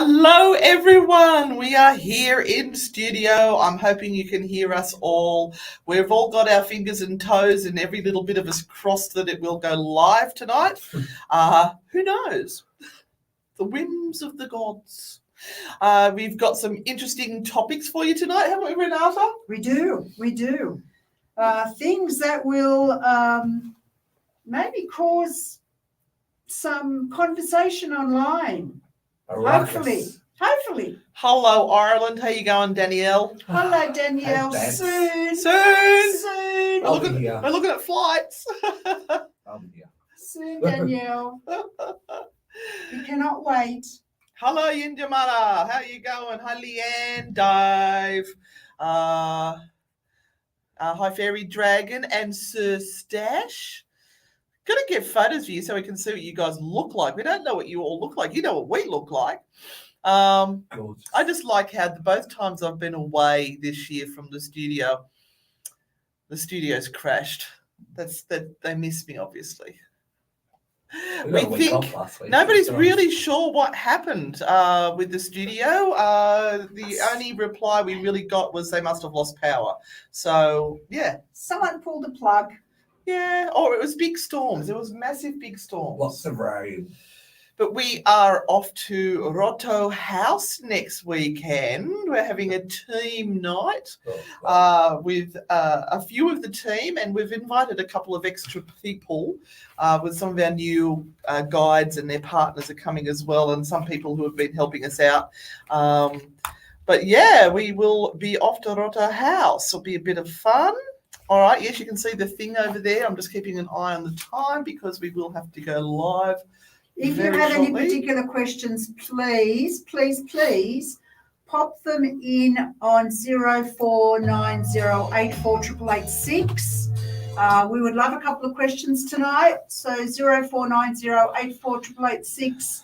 Hello, everyone. We are here in studio. I'm hoping you can hear us all. We've all got our fingers and toes and every little bit of us crossed that it will go live tonight. Who knows? The whims of the gods. We've got some interesting topics for you tonight, haven't we, Renata? We do. Things that will maybe cause some conversation online. Hopefully. Hello, Ireland. How you going, Danielle? Hello, Danielle. Soon. We're looking at flights. Soon, Danielle. We cannot wait. Hello, Yinjamara. How you going? Hi, Leanne, Dave. Hi, Fairy Dragon and Sir Stash. Gonna get photos of you so we can see what you guys look like. We don't know what you all look like. You know what we look like. I just like how both times I've been away this year from the studio, the studio's crashed. They miss me, obviously. We think nobody's really sure what happened with the studio. The only reply we really got was they must have lost power. So, yeah. Someone pulled the plug. Yeah, or it was big storms. There was massive big storms. Lots of rain. But we are off to Roto House next weekend. We're having a team night with a few of the team, and we've invited a couple of extra people with some of our new guides, and their partners are coming as well, and some people who have been helping us out. But yeah, we will be off to Roto House. It'll be a bit of fun. All right, yes, you can see the thing over there. I'm just keeping an eye on the time because we will have to go live. If you have any particular questions, please pop them in on 0490848886. We would love a couple of questions tonight. So 0490848886.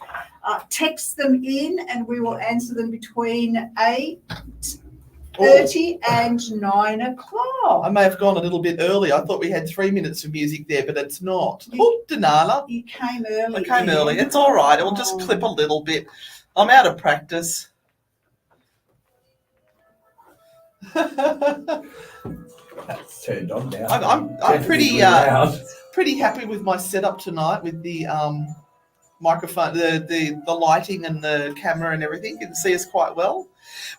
Text them in and we will answer them between 8:30 and 9 o'clock. I may have gone a little bit early. I thought we had 3 minutes of music there, but it's not. Danala. You came early. I came early. It's all right. It'll just clip a little bit. I'm out of practice. That's turned on now. I'm pretty happy with my setup tonight with the microphone, the lighting and the camera and everything. You can see us quite well.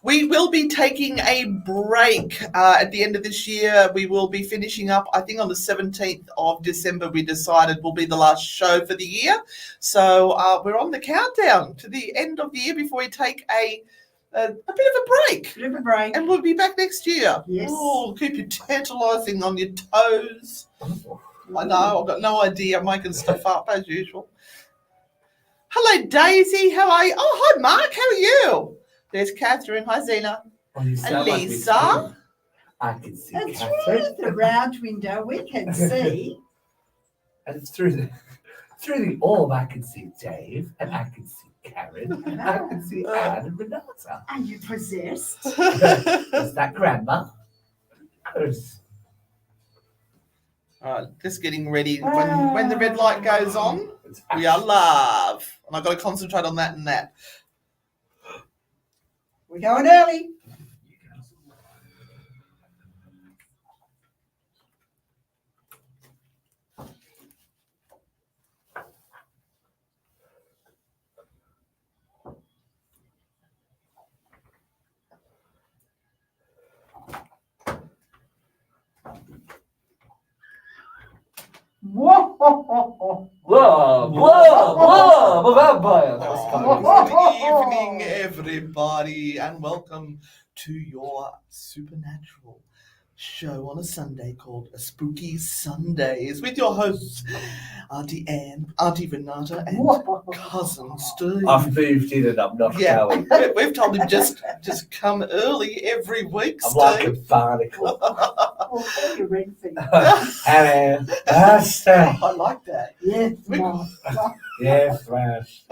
We will be taking a break at the end of this year. We will be finishing up, I think on the 17th of December, we decided will be the last show for the year. So we're on the countdown to the end of the year before we take a bit of a break. And we'll be back next year. Yes. Oh, keep you tantalising on your toes. I know, I've got no idea. I'm making stuff up as usual. Hello, Daisy. How are you? Oh, hi, Mark. How are you? There's Catherine. Hi, Zena. And Lisa. I can see And Catherine. through the round window, we can see. And through the orb, I can see Dave, and I can see Karen, and I can see Anne and Renata. Are you possessed? Is that Grandma? All right, just getting ready. When the red light goes on, we are live. And I've got to concentrate on that and that. We're going early. Whoa! Good evening, everybody, and welcome to your supernatural show on a Sunday called A Spooky Sundays with your hosts, Auntie Anne, Auntie Renata, and Cousin Steve. I've moved in and I'm not going. We've told him just come early every week, I'm Steve. like a barnacle. Oh, your red thing. Hello. I like that. Yes, Yes, Flash.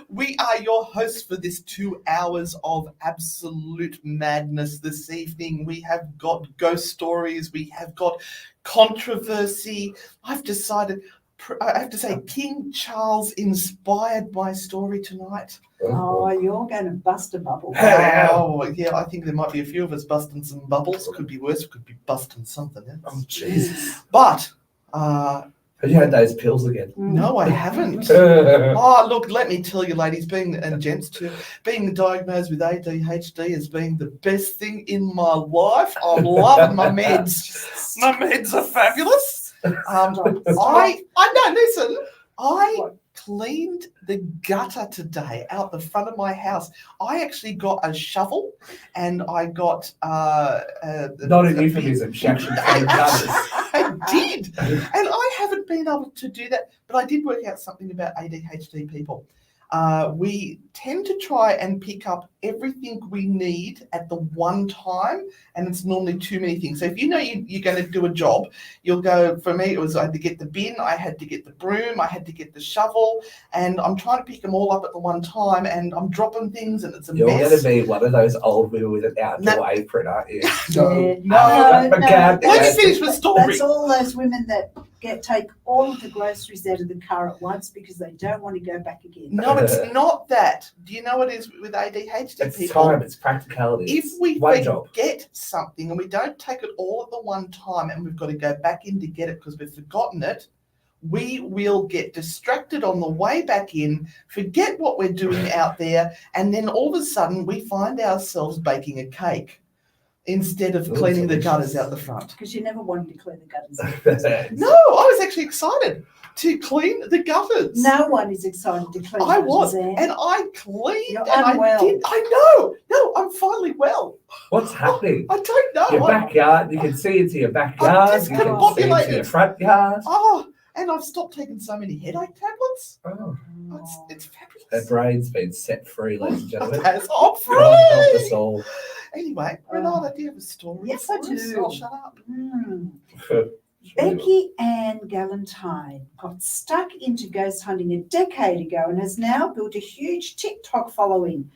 We are your hosts for this 2 hours of absolute madness this evening. We have got ghost stories. We have got controversy. I've decided I have to say, King Charles inspired my story tonight. Oh, you're going to bust a bubble. Oh, yeah, I think there might be a few of us busting some bubbles. Could be worse. Could be busting something else. Oh, Jesus. But, Have you had those pills again? no, I haven't. Oh, Oh, look, let me tell you, ladies, and gents too, being diagnosed with ADHD has been the best thing in my life. I'm loving my meds. My meds are fabulous. I know, listen, I cleaned the gutter today out the front of my house. I actually got a shovel and I got not a euphemism, she actually cleaned gutters. I did, and I haven't been able to do that, but I did work out something about ADHD people. We tend to try and pick up everything we need at the one time, and it's normally too many things. So if you know you're going to do a job, you'll go, for me, it was I had to get the bin, I had to get the broom, I had to get the shovel, and I'm trying to pick them all up at the one time, and I'm dropping things, and it's a You're mess. going to be one of those old women with an outdoor apron, aren't you? No. Let me finish the story. That's all those women that take all of the groceries out of the car at once because they don't want to go back again. No, it's not that. Do you know what it is with ADHD It's people? time, it's practicality. If we one job. forget something and we don't take it all at the one time and we've got to go back in to get it because we've forgotten it, we will get distracted on the way back in, forget what we're doing out there, and then all of a sudden we find ourselves baking a cake instead of cleaning the gutters out the front. Because you never wanted to clean the gutters. No, I was actually excited to clean the gutters. No one is excited to clean I gutters, was, Anne. and I cleaned, You're and unwell. I did. I know. No, I'm finally well. What's happening? I don't know. Your backyard, you can see into your backyard, you can see into discombobulated. your front yard. Oh, and I've stopped taking so many headache tablets. Oh, It's fabulous. her brain's been set free, ladies and gentlemen. I'm God help free. us all. Anyway, Renata, do you have a story? Yes, I for us? do. I'll shut up. Becky Ann Galantine got stuck into ghost hunting a decade ago and has now built a huge TikTok following.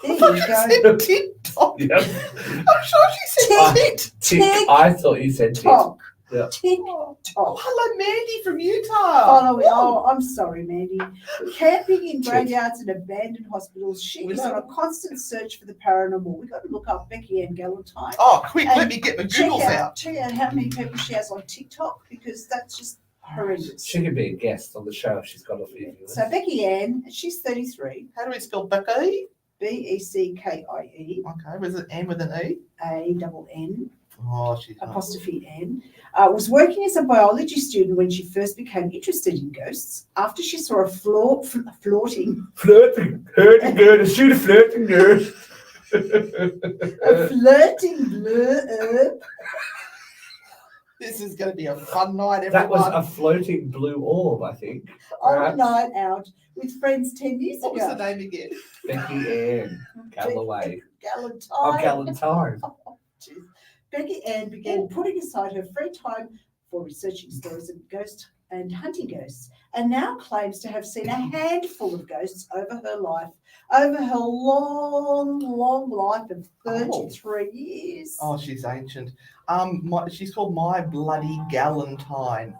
There you go. Said TikTok. Yep. I'm sure she said tit. Tick. I thought you said tick. TikTok. Yeah. TikTok. Oh, hello, Mandy from Utah. Following. Oh, I'm sorry, Mandy. Camping in graveyards and abandoned hospitals. She is on a constant search for the paranormal. We've got to look up Becky Ann Galantine. Oh, quick, And let me get my Googles out. Check out how many people she has on TikTok because that's just horrendous. She could be a guest on the show if she's got a few viewers. So Becky Ann, she's 33. How do we spell Becky? Beckie. Okay, was it N with an E? A-double-N. Oh, she's Apostrophe N, was working as a biology student when she first became interested in ghosts. After she saw a flirting girl, shoot a flirting girl. a flirting blur. This is going to be a fun night, everyone. That was a floating blue orb, I think. On a night out with friends 10 years What ago. was the name again? Becky Ann Galloway. Galantine. Oh, Galantine. Jeez. Becky Ann began putting aside her free time for researching stories of ghosts and hunting ghosts, and now claims to have seen a handful of ghosts over her long life of 33 years. Oh, she's ancient. She's called My Bloody Galantine.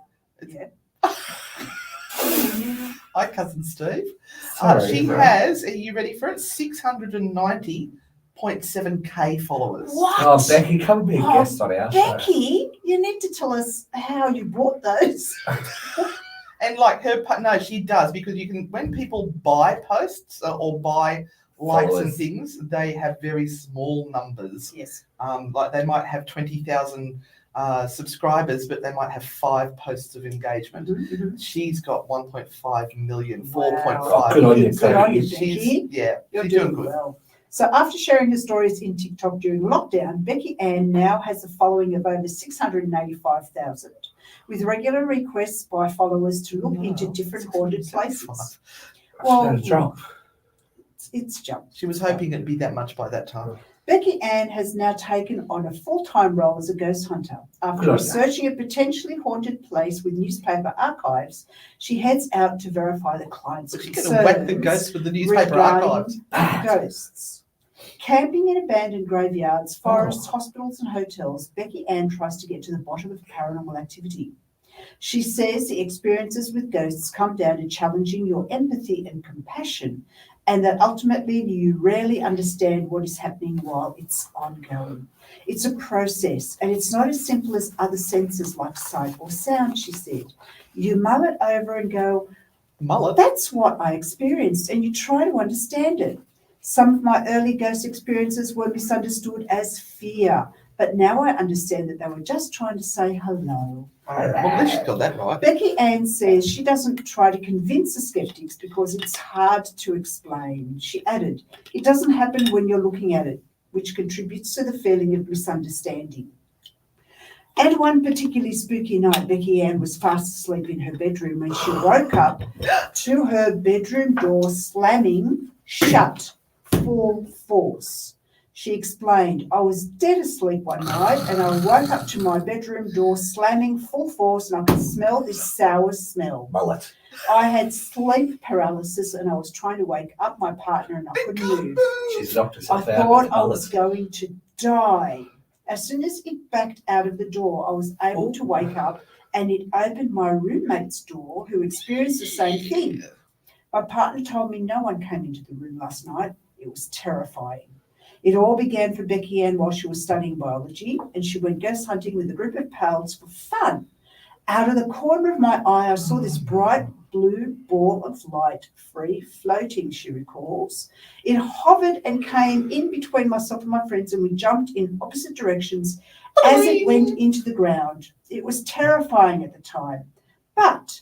Yeah. Hi, cousin Steve. Sorry, She bro. has, are you ready for it? 690.7K followers. What? Oh, Becky, come and be a guest on our show. Becky, you need to tell us how you bought those. And like no, she does, because you can, when people buy posts or buy likes and Followers. things, they have very small numbers. Yes. Like they might have 20,000 subscribers, but they might have 5 posts of engagement. Mm-hmm. She's got 1.5 million, Wow. 4.5 Oh, good on million. you, Good on you, She's, Becky. yeah, You're she's doing doing good. well. So after sharing her stories in TikTok during lockdown, Becky Ann now has a following of over 685,000, with regular requests by followers to look into different haunted places. Well, Drop. it's jumped. She was hoping it'd be that much by that time. Becky Ann has now taken on a full-time role as a ghost hunter. After Good on researching a potentially haunted place with newspaper archives, she heads out to verify the client's But she's concerns going to whack the ghosts with the newspaper regarding archives. ghosts. Camping in abandoned graveyards, forests, hospitals and hotels, Becky Ann tries to get to the bottom of paranormal activity. She says the experiences with ghosts come down to challenging your empathy and compassion, and that ultimately you rarely understand what is happening while it's ongoing. It's a process, and it's not as simple as other senses like sight or sound, she said. You mull it over and go, Mullet. that's what I experienced, and you try to understand it. Some of my early ghost experiences were misunderstood as fear, but now I understand that they were just trying to say hello. Well, at least she's got that right. Becky Ann says she doesn't try to convince the skeptics because it's hard to explain. She added, it doesn't happen when you're looking at it, which contributes to the feeling of misunderstanding. And one particularly spooky night, Becky Ann was fast asleep in her bedroom when she woke up to her bedroom door slamming shut full force. She explained, I was dead asleep one night and I woke up to my bedroom door slamming full force and I could smell this sour smell. Mullet. I had sleep paralysis and I was trying to wake up my partner and I couldn't move. She's knocked I herself out. thought with I mullet. was going to die. As soon as it backed out of the door, I was able to wake up and it opened my roommate's door who experienced the same thing. My partner told me no one came into the room last night. It was terrifying. It all began for Becky Ann while she was studying biology, and she went ghost hunting with a group of pals for fun. Out of the corner of my eye, I saw this bright blue ball of light free floating, she recalls. It hovered and came in between myself and my friends, and we jumped in opposite directions as it went into the ground. It was terrifying at the time. But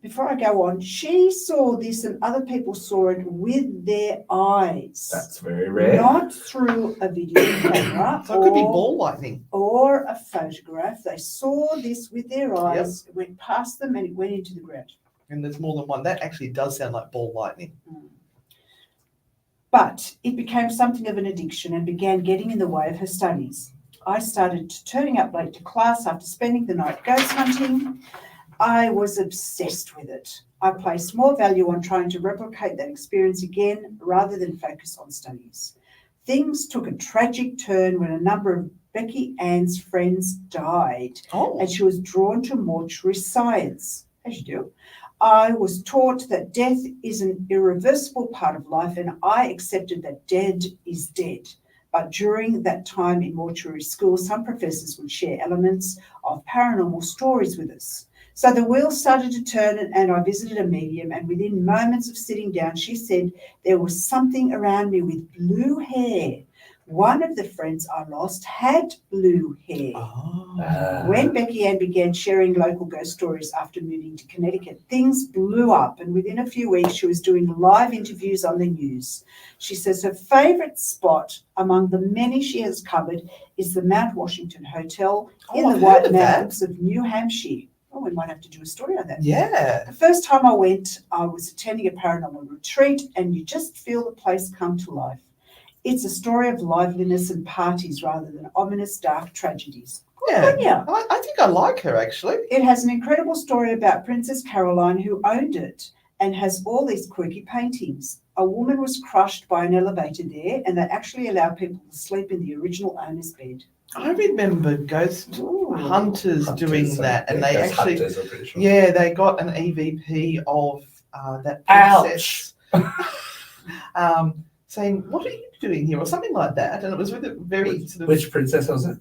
before I go on, she saw this and other people saw it with their eyes. That's very rare. Not through a video camera So it could be ball lightning. or a photograph. They saw this with their eyes, it went past them and it went into the ground. And there's more than one. That actually does sound like ball lightning. But it became something of an addiction and began getting in the way of her studies. I started turning up late to class after spending the night ghost hunting. I was obsessed with it. I placed more value on trying to replicate that experience again rather than focus on studies. Things took a tragic turn when a number of Becky Ann's friends died, and she was drawn to mortuary science, as you do. I was taught that death is an irreversible part of life, and I accepted that dead is dead. But during that time in mortuary school, some professors would share elements of paranormal stories with us. So the wheels started to turn and I visited a medium, and within moments of sitting down, she said there was something around me with blue hair. One of the friends I lost had blue hair. When Becky Ann began sharing local ghost stories after moving to Connecticut, things blew up, and within a few weeks she was doing live interviews on the news. She says her favourite spot among the many she has covered is the Mount Washington Hotel in the White Mountains of New Hampshire. Oh, we might have to do a story on that. Yeah. The first time I went, I was attending a paranormal retreat, and you just feel the place come to life. It's a story of liveliness and parties rather than ominous, dark tragedies. Yeah. I think I like her, actually. It has an incredible story about Princess Caroline, who owned it and has all these quirky paintings. A woman was crushed by an elevator there, and they actually allowed people to sleep in the original owner's bed. I remember ghost hunters doing that, and they actually, Hunters, I'm pretty sure. yeah, they got an EVP of that princess, saying, "What are you doing here?" or something like that, and it was with a very sort of. Which princess was it?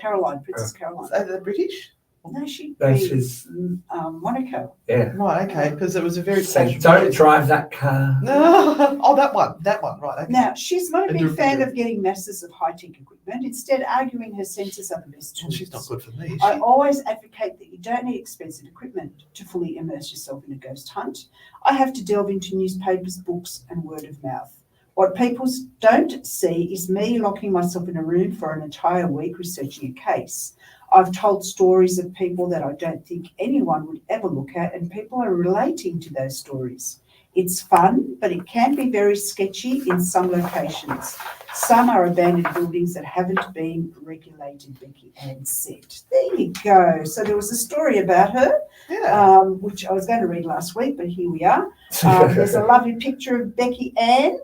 Caroline, Princess Caroline. Are they British? No, she'd No, be she's Monaco. yeah. Right, okay, because it was a very. So don't drive that car. No, oh, that one, right? Okay. Now, she's not a And big do- fan of getting masses of high-tech equipment, instead arguing her senses are the best Well, tools. she's not good for me. Is I she? always advocate that you don't need expensive equipment to fully immerse yourself in a ghost hunt. I have to delve into newspapers, books, and word of mouth. What people don't see is me locking myself in a room for an entire week researching a case. I've told stories of people that I don't think anyone would ever look at, and people are relating to those stories. It's fun, but it can be very sketchy in some locations. Some are abandoned buildings that haven't been regulated, Becky Ann said. There you go. So there was a story about her, Yeah. which I was going to read last week, but here we are. There's a lovely picture of Becky Ann.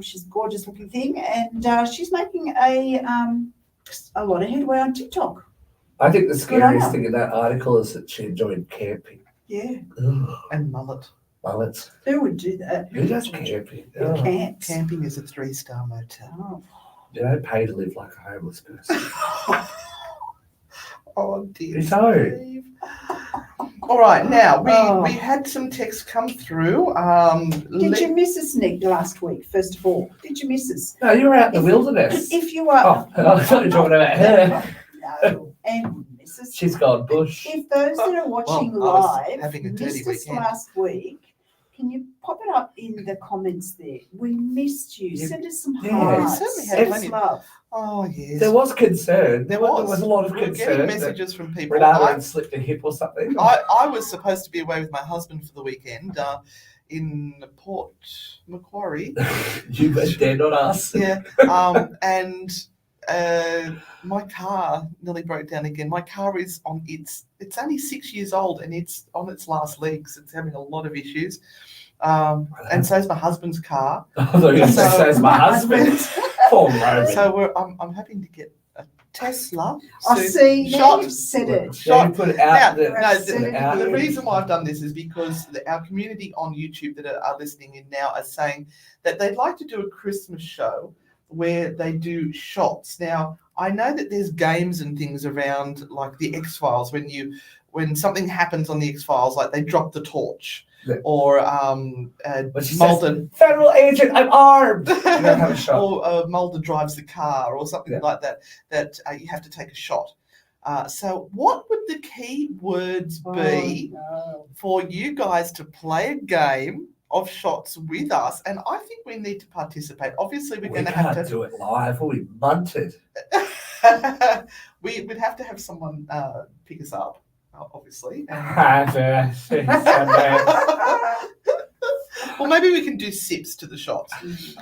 She's a gorgeous looking thing, and she's making a lot of headway on TikTok. I think the Good on scariest her. thing in that article is that she enjoyed camping. Yeah. Ugh, And mullet. mullets. Who would do that? Who does camping? Who Ugh. camps? Camping is a 3-star motel. Oh. You don't pay to live like a homeless person. Oh dear. You don't. Steve. All right, now Oh. we had some texts come through. Did you miss us, Nick, last week? First of all, did you miss us? No, you were out in the wilderness. If you are, Oh, I thought you were talking about her. no, and miss us. She's gone bush. If those that are watching Well, I was live having a dirty missed us weekend. last week, can you pop it up in the comments there? We missed you. Yeah. Send us some Yeah. hearts. We certainly had Send plenty us of- love. Oh yes. There was concern. There was a lot of We were concern. getting that messages from people. Renata I, had slipped a hip or something. I was supposed to be away with my husband for the weekend in Port Macquarie. You went there, not us. Yeah. And my car nearly broke down again. My car is on it's only 6 years old and it's on its last legs. It's having a lot of issues. And so is my husband's car. Although you say it's my husband. Poor Roman. So I'm hoping to get a Tesla. I soon. see. Now Shot. you've said it. Shall we put it out? Now, no, Send it the again. reason why I've done this is because our community on YouTube that are listening in now are saying that they'd like to do a Christmas show where they do shots. Now, I know that there's games and things around like the X-Files when something happens on the X-Files, like they drop the torch. Yeah. Or But she Mulder says, Federal agent, I'm armed. You don't have a shot. or Mulder drives the car or something Yeah. like that you have to take a shot. So what would the key words be Oh, for you guys to play a game of shots with us? And I think we need to participate. Obviously, we're We going to have can't to. do it live. We'll be munted. We'd have to have someone pick us up, obviously. Or maybe we can do sips to the shots.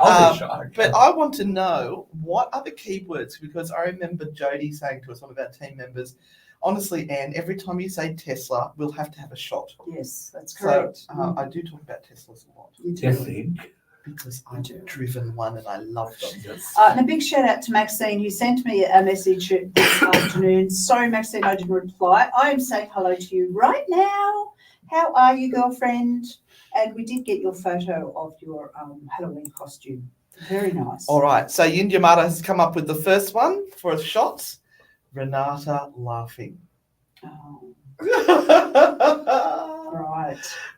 I'll be shot. But I want to know what are the keywords, because I remember Jodie saying to us, one of our team members, honestly, Anne, every time you say Tesla, we'll have to have a shot. yes, that's So correct. I do talk about Teslas a lot You Do you do. think? because I've driven one and I love them. And a big shout out to Maxine, who sent me a message this afternoon. Sorry, Maxine, I didn't reply. I am saying hello to you right now. How are you, girlfriend? And we did get your photo of your Halloween costume. Very nice. All right, so Yindyamata has come up with the first one for shots. Renata laughing. Oh,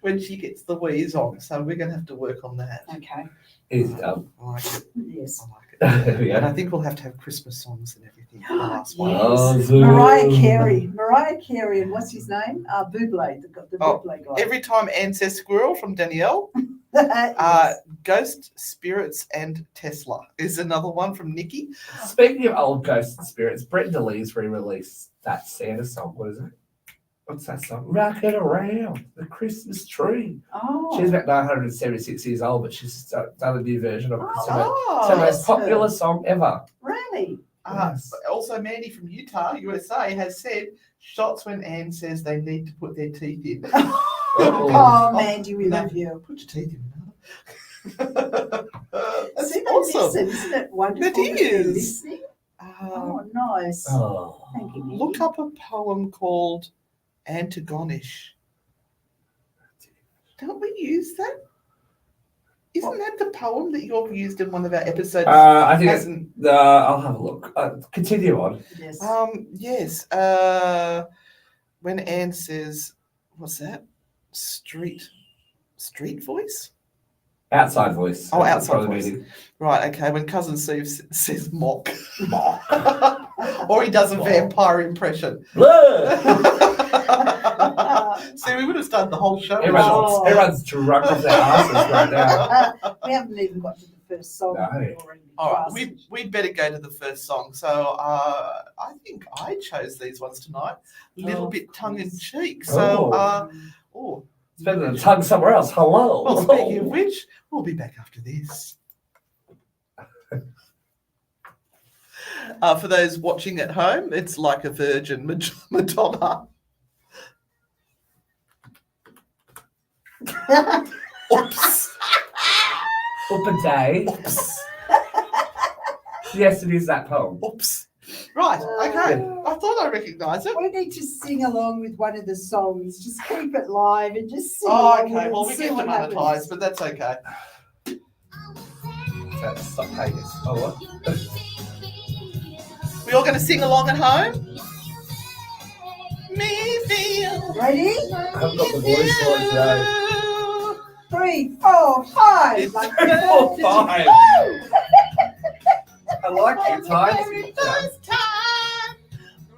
When right. she gets the wheeze on, so we're going to have to work on that. Okay. He's dumb. I like it. Yes. I like it. There we And go. I think we'll have to have Christmas songs and everything for the last one. Yes. Oh, Zoom. Mariah Carey, and what's his name? Buble, the Oh, Buble guy. Every time Anne says squirrel from Danielle, Yes. ghost, spirits, and Tesla is another one from Nikki. Speaking of old ghosts and spirits, Brett DeLee's re-released that Santa song. What is it? What's that song? Rocking around the Christmas tree. Oh. She's about 976 years old, but she's done a new version of it. It's the Oh, most popular song ever. Really? Yes. Also, Mandy from Utah, USA, has said shots when Anne says they need to put their teeth in. Oh, Mandy, we love you. Put your teeth in. That's See, they awesome. listen. Isn't it wonderful It that they're is. listening? Oh, nice. Oh. Thank you, Nikki. Look up a poem called Antagonish. Don't we use that? Isn't that the poem that you've used in one of our episodes? I think it's, Hasn't- I'll have a look. Continue on. Yes. Yes. When Anne says, what's that? Street voice? Outside voice. Oh, outside Probably voice. meaning. Right, okay. When Cousin Steve says mock. Or he does a vampire impression. Blah! See, we would have started the whole show. Oh. Everyone's drunk off their asses right now. We haven't even got to the first song. No. We've already All right, passed. we'd better go to the first song. So I think I chose these ones tonight. A little Oh, bit tongue in course. cheek. So, oh, It's better than tongue somewhere else. Hello. well, speaking of which, we'll be back after this. For those watching at home, it's like a virgin Madonna. Oops. Up a day. Oops. Yes, it is that poem. Oops. Right, okay. I thought I recognised it. We need to sing along with one of the songs. Just keep it live and just sing Oh, along with okay. it Well, and we see get what demonetized, happens. but that's okay. Stop playing this. Oh, what? We all going to sing along at home? Me feel. Ready? I haven't got the voice for it today. 3, 4, 5. It's Like 3, 4, 5. I like your times. first time,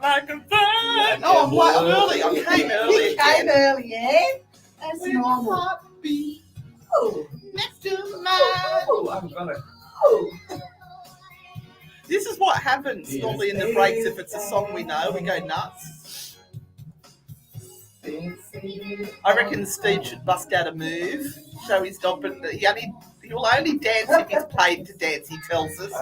like a bird. Oh, I'm early. I came early You came again. early, yeah? That's With normal. heartbeat Oh, next to mine. Oh, I haven't got it. oh. This is what happens Yes. normally in the breaks. If it's a song we know, we go nuts. I reckon Steve should bust out a move, show his dog, but he will only dance if he's paid to dance. He tells us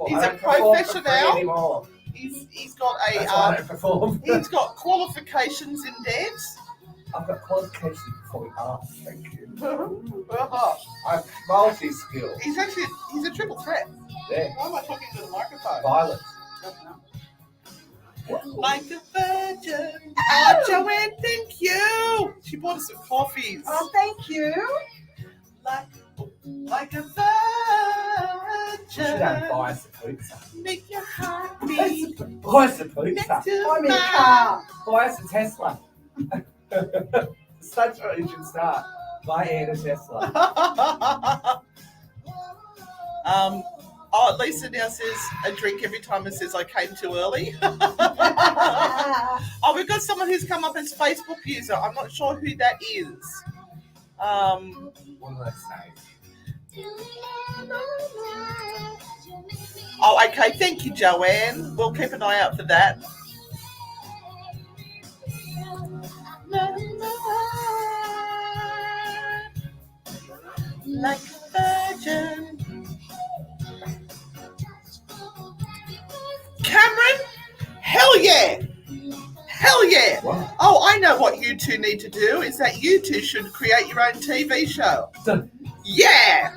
He's a professional. He's got That's why I don't perform. he's got qualifications in dance. I've got qualifications in performing arts, thank you. Uh-huh. I'm multi-skilled. He's a triple threat. Yeah. Why am I talking to the microphone? Violent. Like a virgin. Oh, Joanne, thank you. She bought us some coffees. Oh, thank you. Like a You should have virgin. bias of pizza. Make your heart beat Bias of next pizza. to I'm in a mine. car. Bias of Tesla. Such what you should start. Buy Anne and Tesla. Lisa now says a drink every time it says I came too early. We've got someone who's come up as Facebook user. I'm not sure who that is. What do I say? Oh, okay. Thank you, Joanne. We'll keep an eye out for that. Like a virgin. Cameron? Hell yeah! Hell yeah! What? Oh, I know what you two need to do is that you two should create your own TV show. Yeah!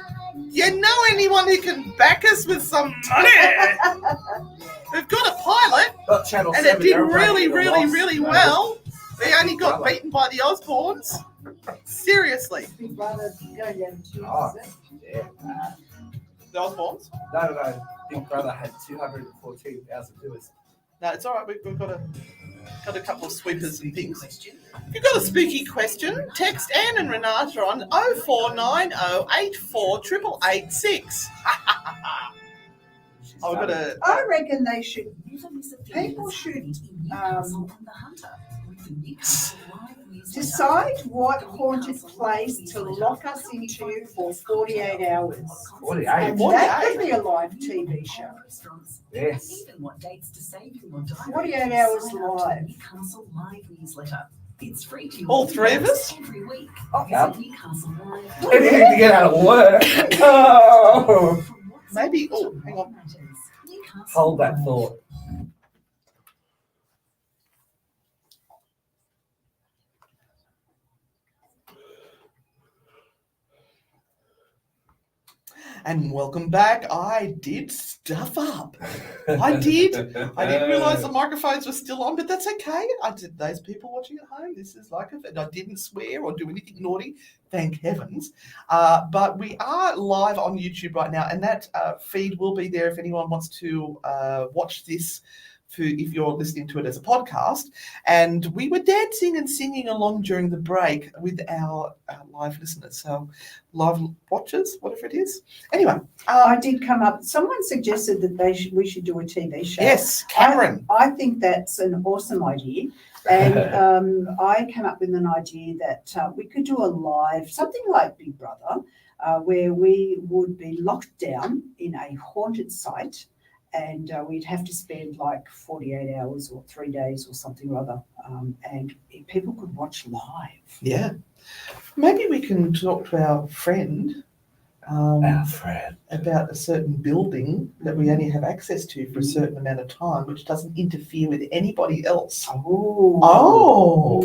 You know anyone who can back us with some money? We've got a pilot, Got Channel and it 7, did they're really, breaking the really, loss. really No. well. They only got Brother. beaten by the Osbournes. Seriously. Big brother going down to Oh. Yeah. The Osbournes? No. Big Brother had 214,000 viewers. No, it's all right. We've got a couple of sweepers and things. If you've got a spooky question, text Anne and Renata on 0490 84 888 Oh, we've got a... I reckon they should. People should decide what haunted place to lock us into for 48 hours. 48. And that could be a live TV show. Yes. 48 hours live. Newcastle Live newsletter. It's free to All three of us? every week. Yep. Visit Newcastle Live. Anything to get out of work. Oh. Maybe... Oh, hang on. Hold that thought. And welcome back. I did stuff up. I did. I didn't realise the microphones were still on, but that's okay. I did. Those people watching at home, this is like it. And I didn't swear or do anything naughty, thank heavens. But we are live on YouTube right now, and that feed will be there if anyone wants to watch this. If you're listening to it as a podcast. And we were dancing and singing along during the break with our live listeners, so live watchers, whatever it is. Anyway, I did come up. Someone suggested that we should do a TV show. yes, Cameron. I think that's an awesome idea. And I came up with an idea that we could do a live, something like Big Brother, where we would be locked down in a haunted site. And we'd have to spend like 48 hours or 3 days or something or other. And people could watch live. Yeah. Maybe we can talk to our friend Alfred. about a certain building that we only have access to for a certain amount of time, which doesn't interfere with anybody else. Oh.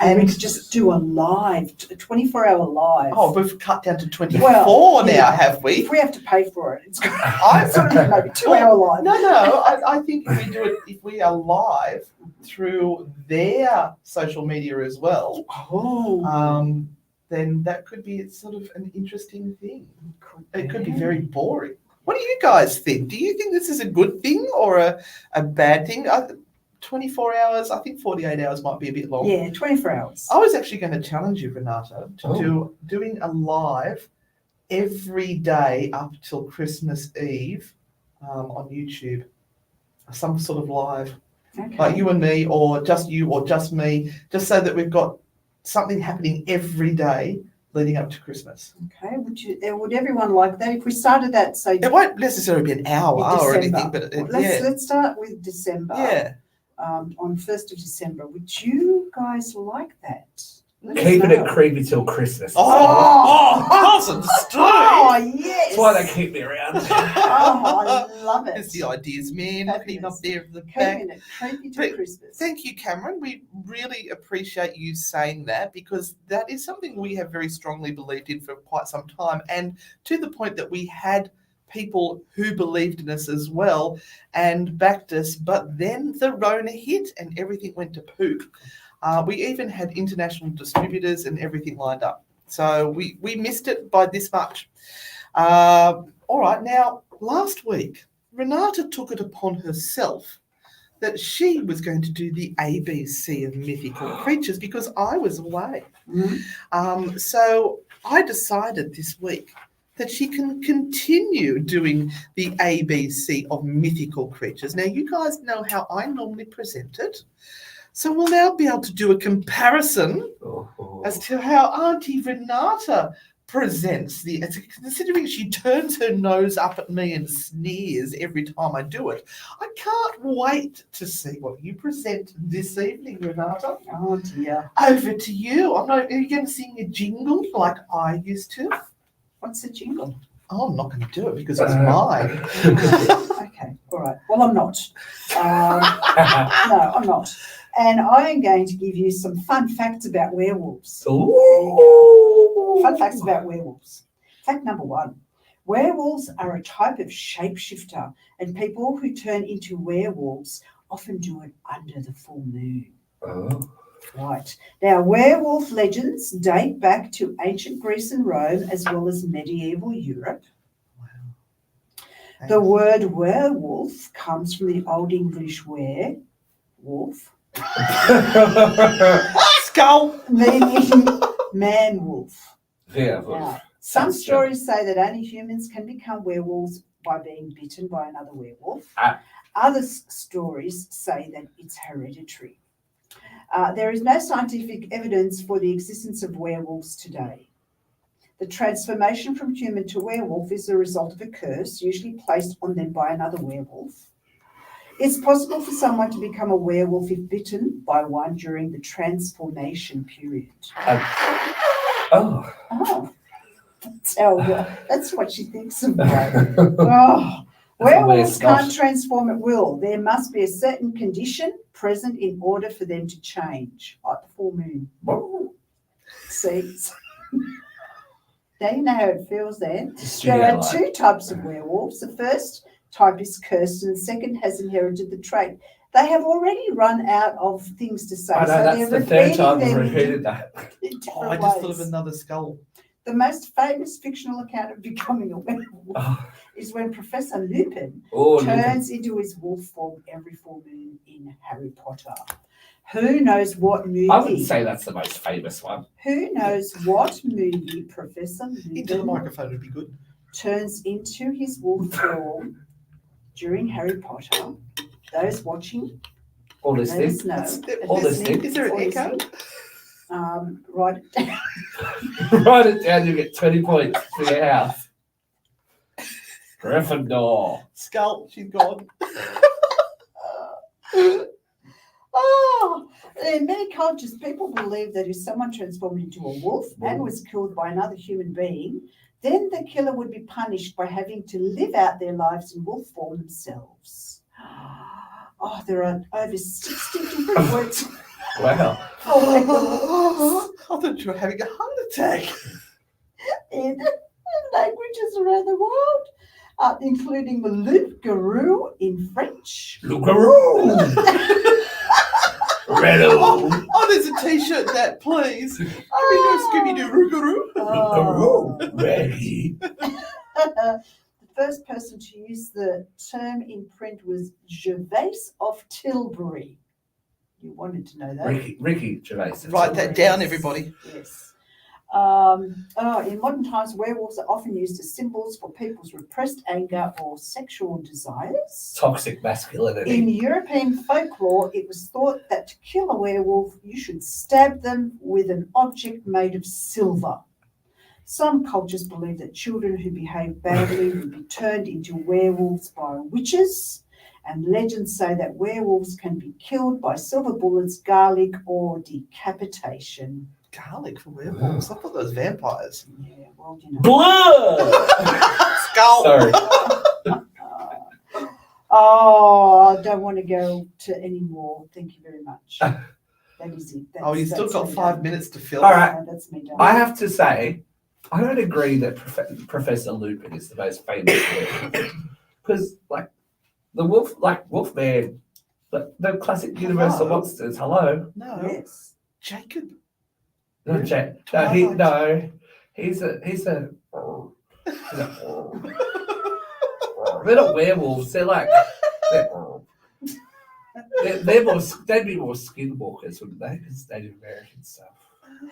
And we could just do a 24-hour live. Oh, we've cut down to 24 Well, now, yeah. have we? If we have to pay for it, it's I sort of maybe 2-hour live. No, I think if we do it, if we are live through their social media as well, then that could be sort of an interesting thing. It could be very boring. What do you guys think? Do you think this is a good thing or a bad thing? 24 hours, I think 48 hours might be a bit long. Yeah, 24 hours. I was actually going to challenge you, Renata, to doing a live every day up till Christmas Eve on YouTube. Some sort of live. Okay. Like you and me, or just you, or just me, just so that we've got something happening every day leading up to Christmas. Okay. Would everyone like that? If we started that, say, It won't necessarily be an hour or anything, but let's start with December. Yeah. On 1st of December. Would you guys like that? Keeping it creepy till Christmas. Awesome story. Oh, yes. That's why they keep me around. I love it. It's the ideas, man. Looking up there at the back. Keeping it creepy till Christmas. Thank you, Cameron. We really appreciate you saying that, because that is something we have very strongly believed in for quite some time, and to the point that we had people who believed in us as well and backed us, but then the Rona hit and everything went to poop. We even had international distributors and everything lined up. So we missed it by this much. All right, now, last week, Renata took it upon herself that she was going to do the ABC of Mythical Creatures because I was away. So I decided this week that she can continue doing the ABC of Mythical Creatures. Now, you guys know how I normally present it. So we'll now be able to do a comparison as to how Auntie Renata presents considering she turns her nose up at me and sneers every time I do it. I can't wait to see what you present this evening, Renata. Oh dear. Over to you. Are you going to sing a jingle like I used to? What's the jingle? Oh, I'm not going to do it because it's mine. Okay, all right. Well, I'm not. No, I'm not. And I am going to give you some fun facts about werewolves. Ooh. Fun facts about werewolves. Fact number 1. Werewolves are a type of shapeshifter, and people who turn into werewolves often do it under the full moon. Oh. Right. Now, werewolf legends date back to ancient Greece and Rome, as well as medieval Europe. Wow. The word werewolf comes from the Old English were, wolf, Skull. meaning man-wolf. Yeah. Now, some stories say that only humans can become werewolves by being bitten by another werewolf. Other stories say that it's hereditary. There is no scientific evidence for the existence of werewolves today. The transformation from human to werewolf is the result of a curse, usually placed on them by another werewolf. It's possible for someone to become a werewolf if bitten by one during the transformation period. Oh, that's what she thinks of me. Oh. Werewolves can't transform at will. There must be a certain condition present in order for them to change, like the full moon. See? Now you know how it feels then. There are 2 types of werewolves. The first type is cursed and the second has inherited the trait. They have already run out of things to say. I know, so that's the third time we've repeated that. I just thought of another skull. The most famous fictional account of becoming a werewolf is when Professor Lupin turns into his wolf form every full moon in Harry Potter. Who knows what movie? I wouldn't say that's the most famous one. Who knows what movie Professor Into the Lupin microphone would be good. turns into his wolf form during Harry Potter? Those watching, All let listening. us know. All listening. Is there an echo? Write it down. Write it down, you get 20 points for your house. Gryffindor. Skull, she's gone. In many cultures, people believe that if someone transformed into a wolf and was killed by another human being, Then the killer would be punished by having to live out their lives in wolf form themselves. Oh, there are over 60 different words. Wow. Oh, I thought you were having a heart attack. in languages around the world, including loup-garou in French. Loup-garou. Oh, there's a t-shirt that, please. Can we do Scooby-Doo Rougarou? Oh. Ready. The first person to use the term in print was Gervais of Tilbury. You wanted to know that? Ricky Gervais. Write that down, everybody. Yes. In modern times, werewolves are often used as symbols for people's repressed anger or sexual desires. Toxic masculinity. In European folklore, it was thought that to kill a werewolf, you should stab them with an object made of silver. Some cultures believe that children who behave badly will be turned into werewolves by witches, and legends say that werewolves can be killed by silver bullets, garlic, or decapitation. Garlic for werewolves. I thought those vampires. Yeah, well, you know. Blood. Skull. Sorry. I don't want to go to any more. Thank you very much. That is it. Oh, you still got 5 minutes to fill. All right. That's me done. I have to say, I don't agree that Professor Lupin is the most famous werewolf. Because, like, the wolf, like Wolfman, the classic Universal Hello. monsters, hello. No, Yes. Jacob. No, Twilight. He's a they're not werewolves, they're like, they'd be more skinwalkers, wouldn't they? Because Native American stuff.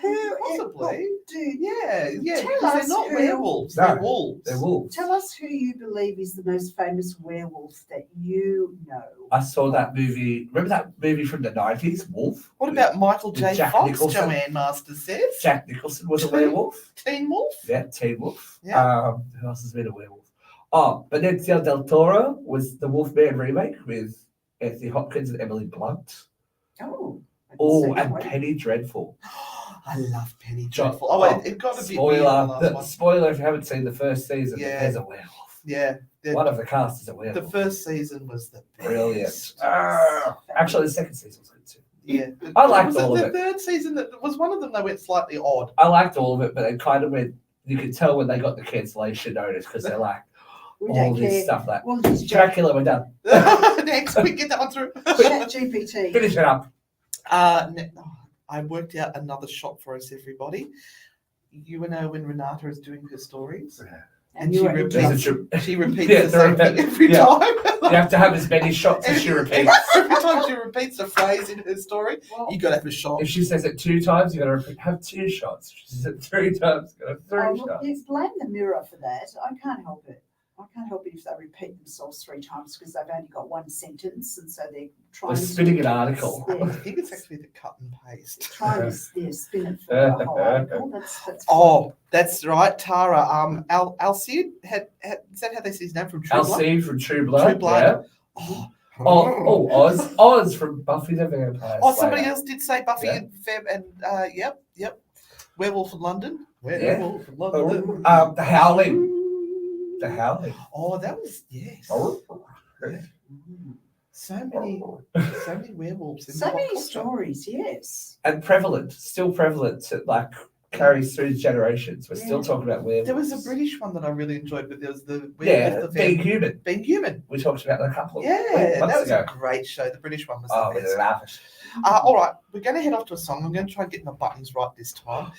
Possibly. Dude, Yeah, Tell because us they're not who- werewolves. No, They're wolves. They're wolves. tell us who you believe is the most famous werewolf that you know. I saw that movie. Remember that movie from the 90s, Wolf? What about Michael With J. Jack Fox? Nicholson? Joanne Masters says. Jack Nicholson was a werewolf. Teen Wolf. Yeah, Teen Wolf. Yeah. Who else has been a werewolf? Oh, Benicio del Toro was the Wolfman remake with Anthony Hopkins and Emily Blunt. Oh. I didn't Oh, see that and one. Penny Dreadful. I love Penny Jo- Dreadful. Oh, it got a bit weird in the last one. Spoiler if you haven't seen the first season, Yeah. there's a werewolf. Yeah, One of the cast is a the werewolf. first season was the best. Brilliant. Actually, the second season was good too. Yeah, I liked was all of the it. third season that was one of them. They went slightly odd. I liked all of it, but it kind of went. You could tell when they got the cancellation notice because they're like We all don't this care. stuff like We'll just chat Dracula. We're done. Next, quick, get that one through. GPT. Finish it up. I worked out another shot for us, everybody. You know when Renata is doing her stories, and you she were repeats, interested. she repeats Yeah, the same thing every yeah. time. You have to have as many shots as she repeats. Every time she repeats a phrase in her story, Well, you got to have a shot. If she says it 2 times, you got to have 2 shots. If she says it 3 times, you got to have 3 look, shots. you blame the mirror for that. I can't help it. I can't help it if they repeat themselves 3 times because they've only got one sentence, and so they're trying They're to spinning an article. I Yeah, think it's actually the cut and paste. trying to spin it for the whole article. That's Oh, that's right, Tara. Alcide had is that how they say his name from True Blood? Alcide from True Blood. True Blood. Yeah. Oh, Oz. Oz from Buffy the Vampire Oh, somebody Slayer. else did say Buffy Yeah. and Feb, and yep. Werewolf in London. Yeah. Werewolf in London. The Howling. The Howling. Oh, that was yes. So many werewolves in so pop many culture. stories. Yes. And prevalent, still prevalent, to, like carries through generations. We're still Yeah. talking about werewolves. There was a British one that I really enjoyed, but there was the Yeah, werewolf, the Being vampire- Human. Being Human. We talked about that a couple of Yeah, months that was ago. a great show. The British one was Oh, the we best. love it. All right, we're going to head off to a song. I'm going to try and get my buttons right this time.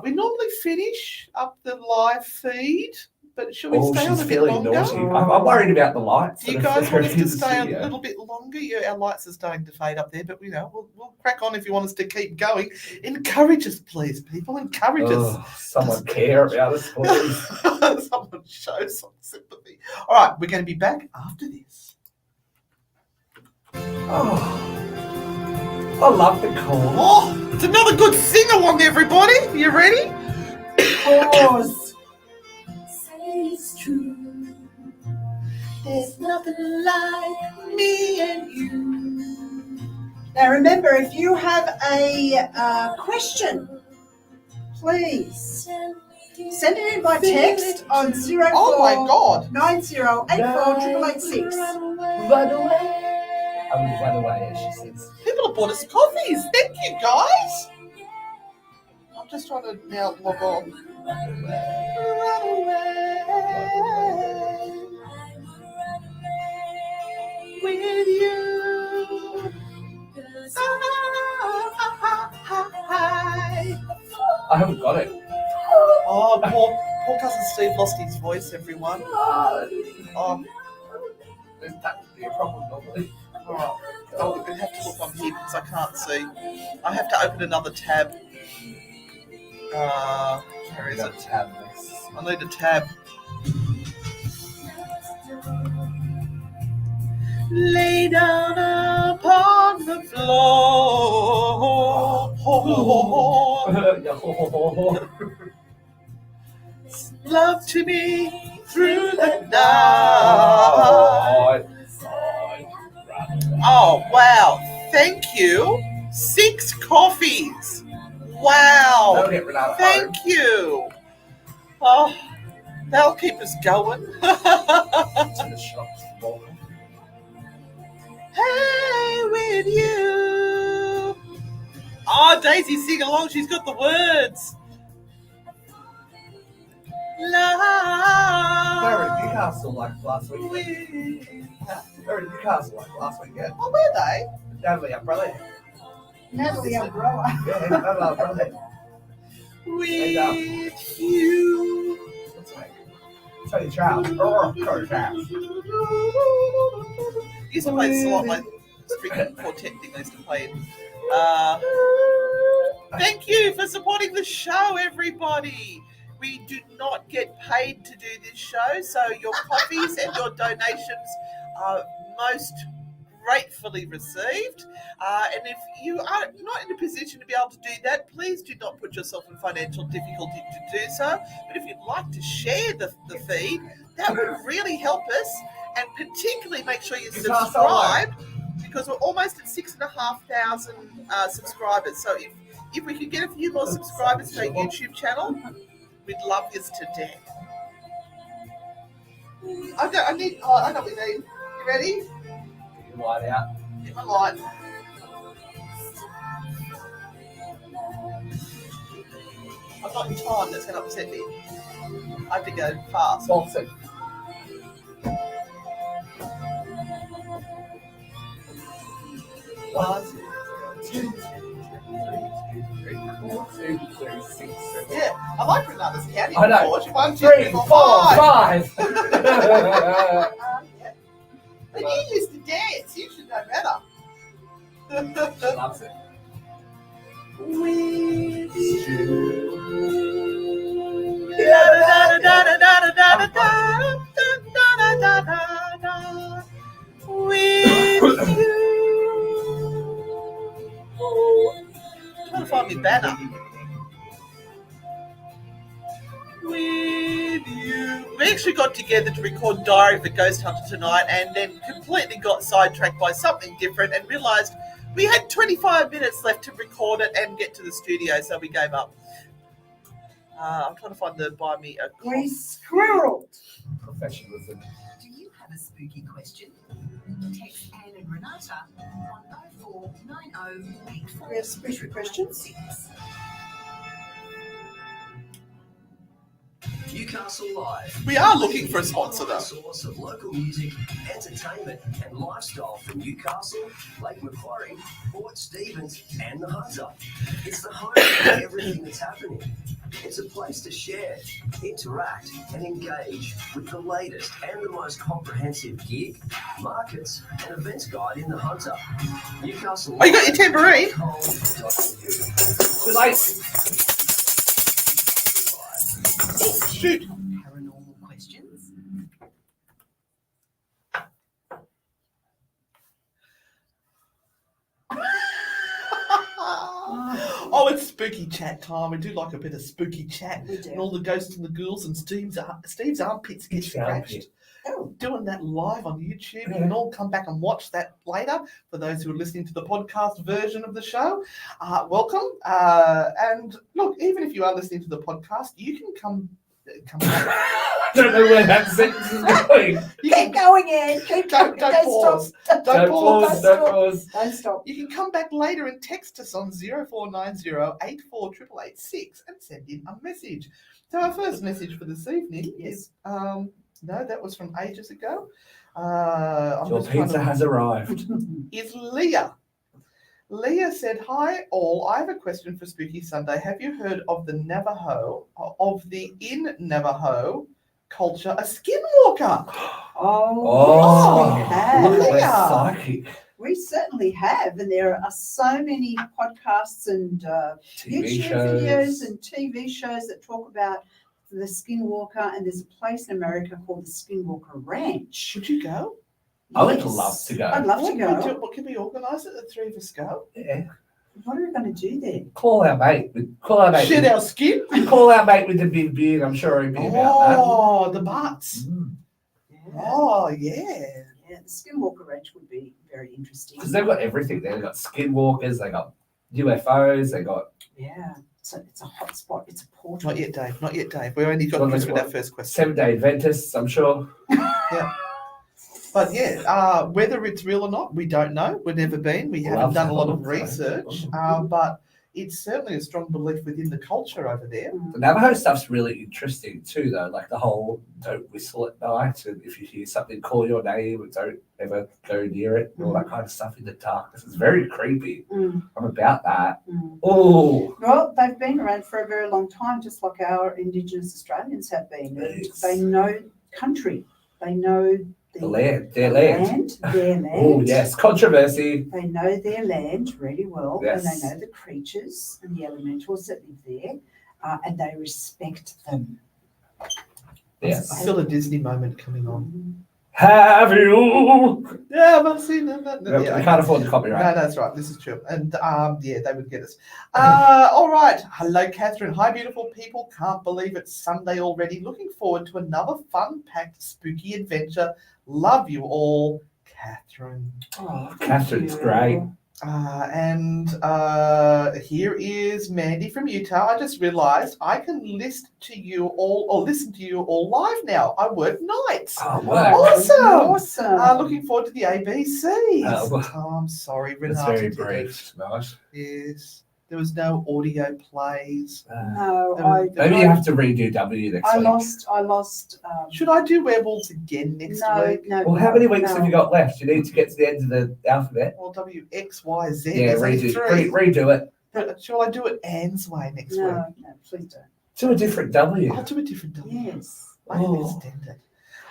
We normally finish up the live feed, but should we Oh, stay on she's a bit feeling longer? naughty. I'm worried about the lights. Do you that guys are want us in to the stay a studio. little bit longer? Yeah, our lights are starting to fade up there, but we'll crack on if you want us to keep going. Encourage us, please, people. Encourage us. Oh, someone care about us, please. Someone show some sympathy. All right, we're going to be back after this. Oh, I love the call. Oh, it's another good singer one, everybody. You ready? Pause. Say it's true. There's nothing like me and you. Now remember, if you have a question, please Tell me Send it in by text on 04 Oh my God. 9084 Run away. I will run away, as she says. People have bought us coffees. Thank you, guys. I'm just trying to now log on. Run away with you. I haven't got it. Oh, poor cousin Steve lost his voice, everyone. Oh, That would be a problem normally. oh, we're going to have to look on here because I can't see. I have to open another tab. Where is it? I need a tab. Lay down upon the floor. Love to me through the night. Oh, wow. Thank you. 6 coffees. Wow. That'll get Renata Thank you. Oh, that'll keep us going. home to the shops. Hey, with you. Oh, Daisy, sing along. She's got the words. Love. They were in Newcastle like last weekend. They were in Newcastle like last weekend. Oh, were they? Natalie Umbrella. Natalie Umbrella. Yeah, Natalie Umbrella. With you. That's right. Tony Charles. Oh, Tony Charles. Used to play this a lot. My string quartet thing I used to play in. Thank you for supporting the show, everybody. We do not get paid to do this show, so your coffees and your donations are most gratefully received. And if you are not in a position to be able to do that, please do not put yourself in financial difficulty to do so. But if you'd like to share the feed, that would really help us. And particularly make sure you subscribe, because we're almost at 6,500 subscribers. So if we could get a few more subscribers to our YouTube channel, we'd love you to death. I know what we need. You ready? Light out. Get my light. I'm not in time, that's going to upset me. I have to go fast. Walton. One, two, three, 4, 2, 3, 6, 7. Yeah, I like Renata's counting. I know. 1, 2, 3, 3, 4, 4, 5. 5. But you used to dance. You should know better. She loves it. With you. With you. I'm trying to find my banner. With you. We actually got together to record Diary of a Ghost Hunter tonight and then completely got sidetracked by something different and realised we had 25 minutes left to record it and get to the studio, so we gave up. I'm trying to find the buy me a We squirreled. Professionalism. Do you have a spooky question? Text Anne and Renata on 049084. We have spooky questions. Newcastle Live. We are looking for a sponsor though. Source of local music, entertainment, and lifestyle from Newcastle, Lake Macquarie, Port Stephens, and the Hunter. It's the home of everything that's happening. It's a place to share, interact, and engage with the latest and the most comprehensive gig, markets, and events guide in the Hunter. Newcastle. Oh, you got your tambourine? Too late. Oh, shoot. Paranormal questions? Oh, it's spooky chat time. We do like a bit of spooky chat. We do. And all the ghosts and the ghouls and Steve's armpits get It's the armpit. scratched. Oh, Doing that live on YouTube. You Yeah. can all come back and watch that later. For those who are listening to the podcast version of the show, welcome. And look, even if you are listening to the podcast, you can come back. I don't know where that sentence is going. You keep can, going, Anne. Keep going. don't pause. Stop. Don't pause. Don't pause. Don't stop. You can come back later and text us on 0490 848886 and send in a message. So our first message for this evening is no, that was from ages ago. Your pizza has arrived. Is Leah. Leah said, "Hi all, I have a question for Spooky Sunday. Have you heard of the in Navajo culture a skinwalker?" Oh, yes, we Look have. at Leah. that psychic. We certainly have, and there are so many podcasts and TV YouTube shows. videos and TV shows that talk about the Skinwalker, and there's a place in America called the Skinwalker Ranch. Should you go? I would Yes. love to go. I'd love to go. What can we organise it? The three of us go. Yeah. What are we going to do there? Call our mate. Call our mate. Shed our skin. Call our mate with the big beard. I'm sure he'd be about Oh, the butts. that. Oh, yeah. Yeah, the Skinwalker Ranch would be very interesting. Because they've got everything there. They've got skinwalkers. They got UFOs. They got. Yeah, so it's a hot spot. It's a portal. Not yet, Dave. Not yet, Dave. We only got Well, through that's with our what- first question. 7-day Adventists, I'm sure. But yeah, whether it's real or not, we don't know. We've never been. We haven't Love done a lot to of hope so. research. But it's certainly a strong belief within the culture over there. The Navajo stuff's really interesting too, though. Like the whole don't whistle at night, and if you hear something, call your name, and don't ever go near it, and all that kind of stuff in the darkness. It's very creepy. Mm, I'm about that. mm. Oh, Well, they've been around for a very long time, just like our Indigenous Australians have been. Yes. They know country. They know the land, their their land. land. Oh, yes, controversy. They know their land really well, Yes. and they know the creatures and the elementals that live there, and they respect them. Yes. I feel a Disney moment coming on. Have you? Yeah, I've seen that. Well, Yeah, we can't afford the copyright. No, that's right. This is true. And yeah, they would get us. All right. Hello, Catherine. Hi, beautiful people. Can't believe it's Sunday already. Looking forward to another fun-packed, spooky adventure. Love you all, Catherine. Oh, Catherine's thank great. you. And here is Mandy from Utah. I just realised I can listen to you all live now. I work nights. Oh, wow. Awesome. Awesome. Looking forward to the ABCs. well, I'm sorry, It's Renata. very did brief, right? it. Yes. There was no audio plays. No, Maybe you have to redo W next I week. lost. Should I do werewolves again next week? No. Well, how many weeks no. have you got left? You need to get to the end of the alphabet. Well, W, X, Y, Z. Yeah, There's only three. redo it. But shall I do it Anne's way next week? No, please don't. Do a different W. I'll do a different W. Yes. I can Oh. extend it.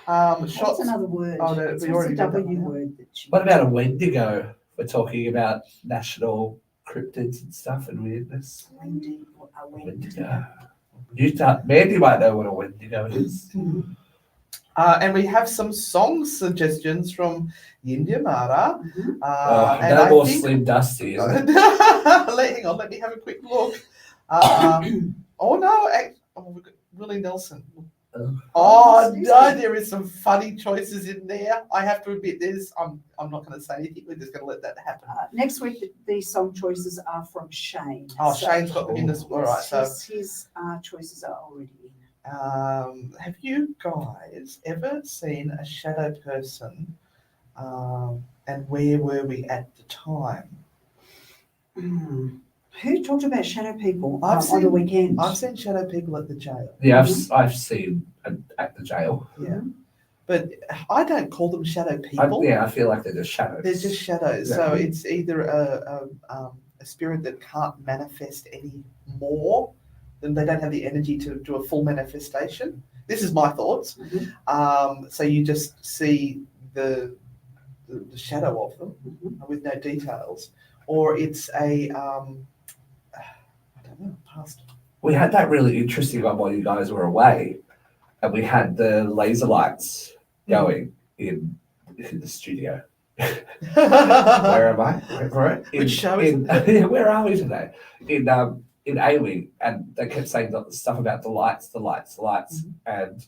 What's Shots. another word? Oh, no, we What's already the did that W one, yeah. word that you... What about a Wendigo? We're talking about national cryptids and stuff and weirdness. Wendigo? A Wendigo. Mandy might know what a Wendigo is. And we have some song suggestions from Yindia Mara. Mhm. And No I more think- Slim Dusty, is it? Hang on, let me have a quick look. Oh no, we've got Willie Nelson. Oh. Oh Excuse no, me. there is some funny choices in there. I have to admit this. I'm not going to say anything. We're just going to let that happen. Next week, the song choices are from Shane. Oh, So Shane's got them in this. All right, so his choices are already in. have you guys ever seen a shadow person? And where were we at the time? Who talked about shadow people I've on seen- the weekend? I've seen shadow people at the jail. Yeah, I've seen at the jail. Yeah, but I don't call them shadow I people. feel like they're just shadows. They're just shadows. Yeah. So it's either a spirit that can't manifest any more, then they don't have the energy to do a full manifestation. This is my thoughts. Mhm. So you just see the shadow of them Mhm. with no details, or it's a I don't know, past. We had that really interesting one while you guys were away, and we had the laser lights going in the studio. Where am I? Where Which show is where are we today? In A-Wing, and they kept saying stuff about the lights, and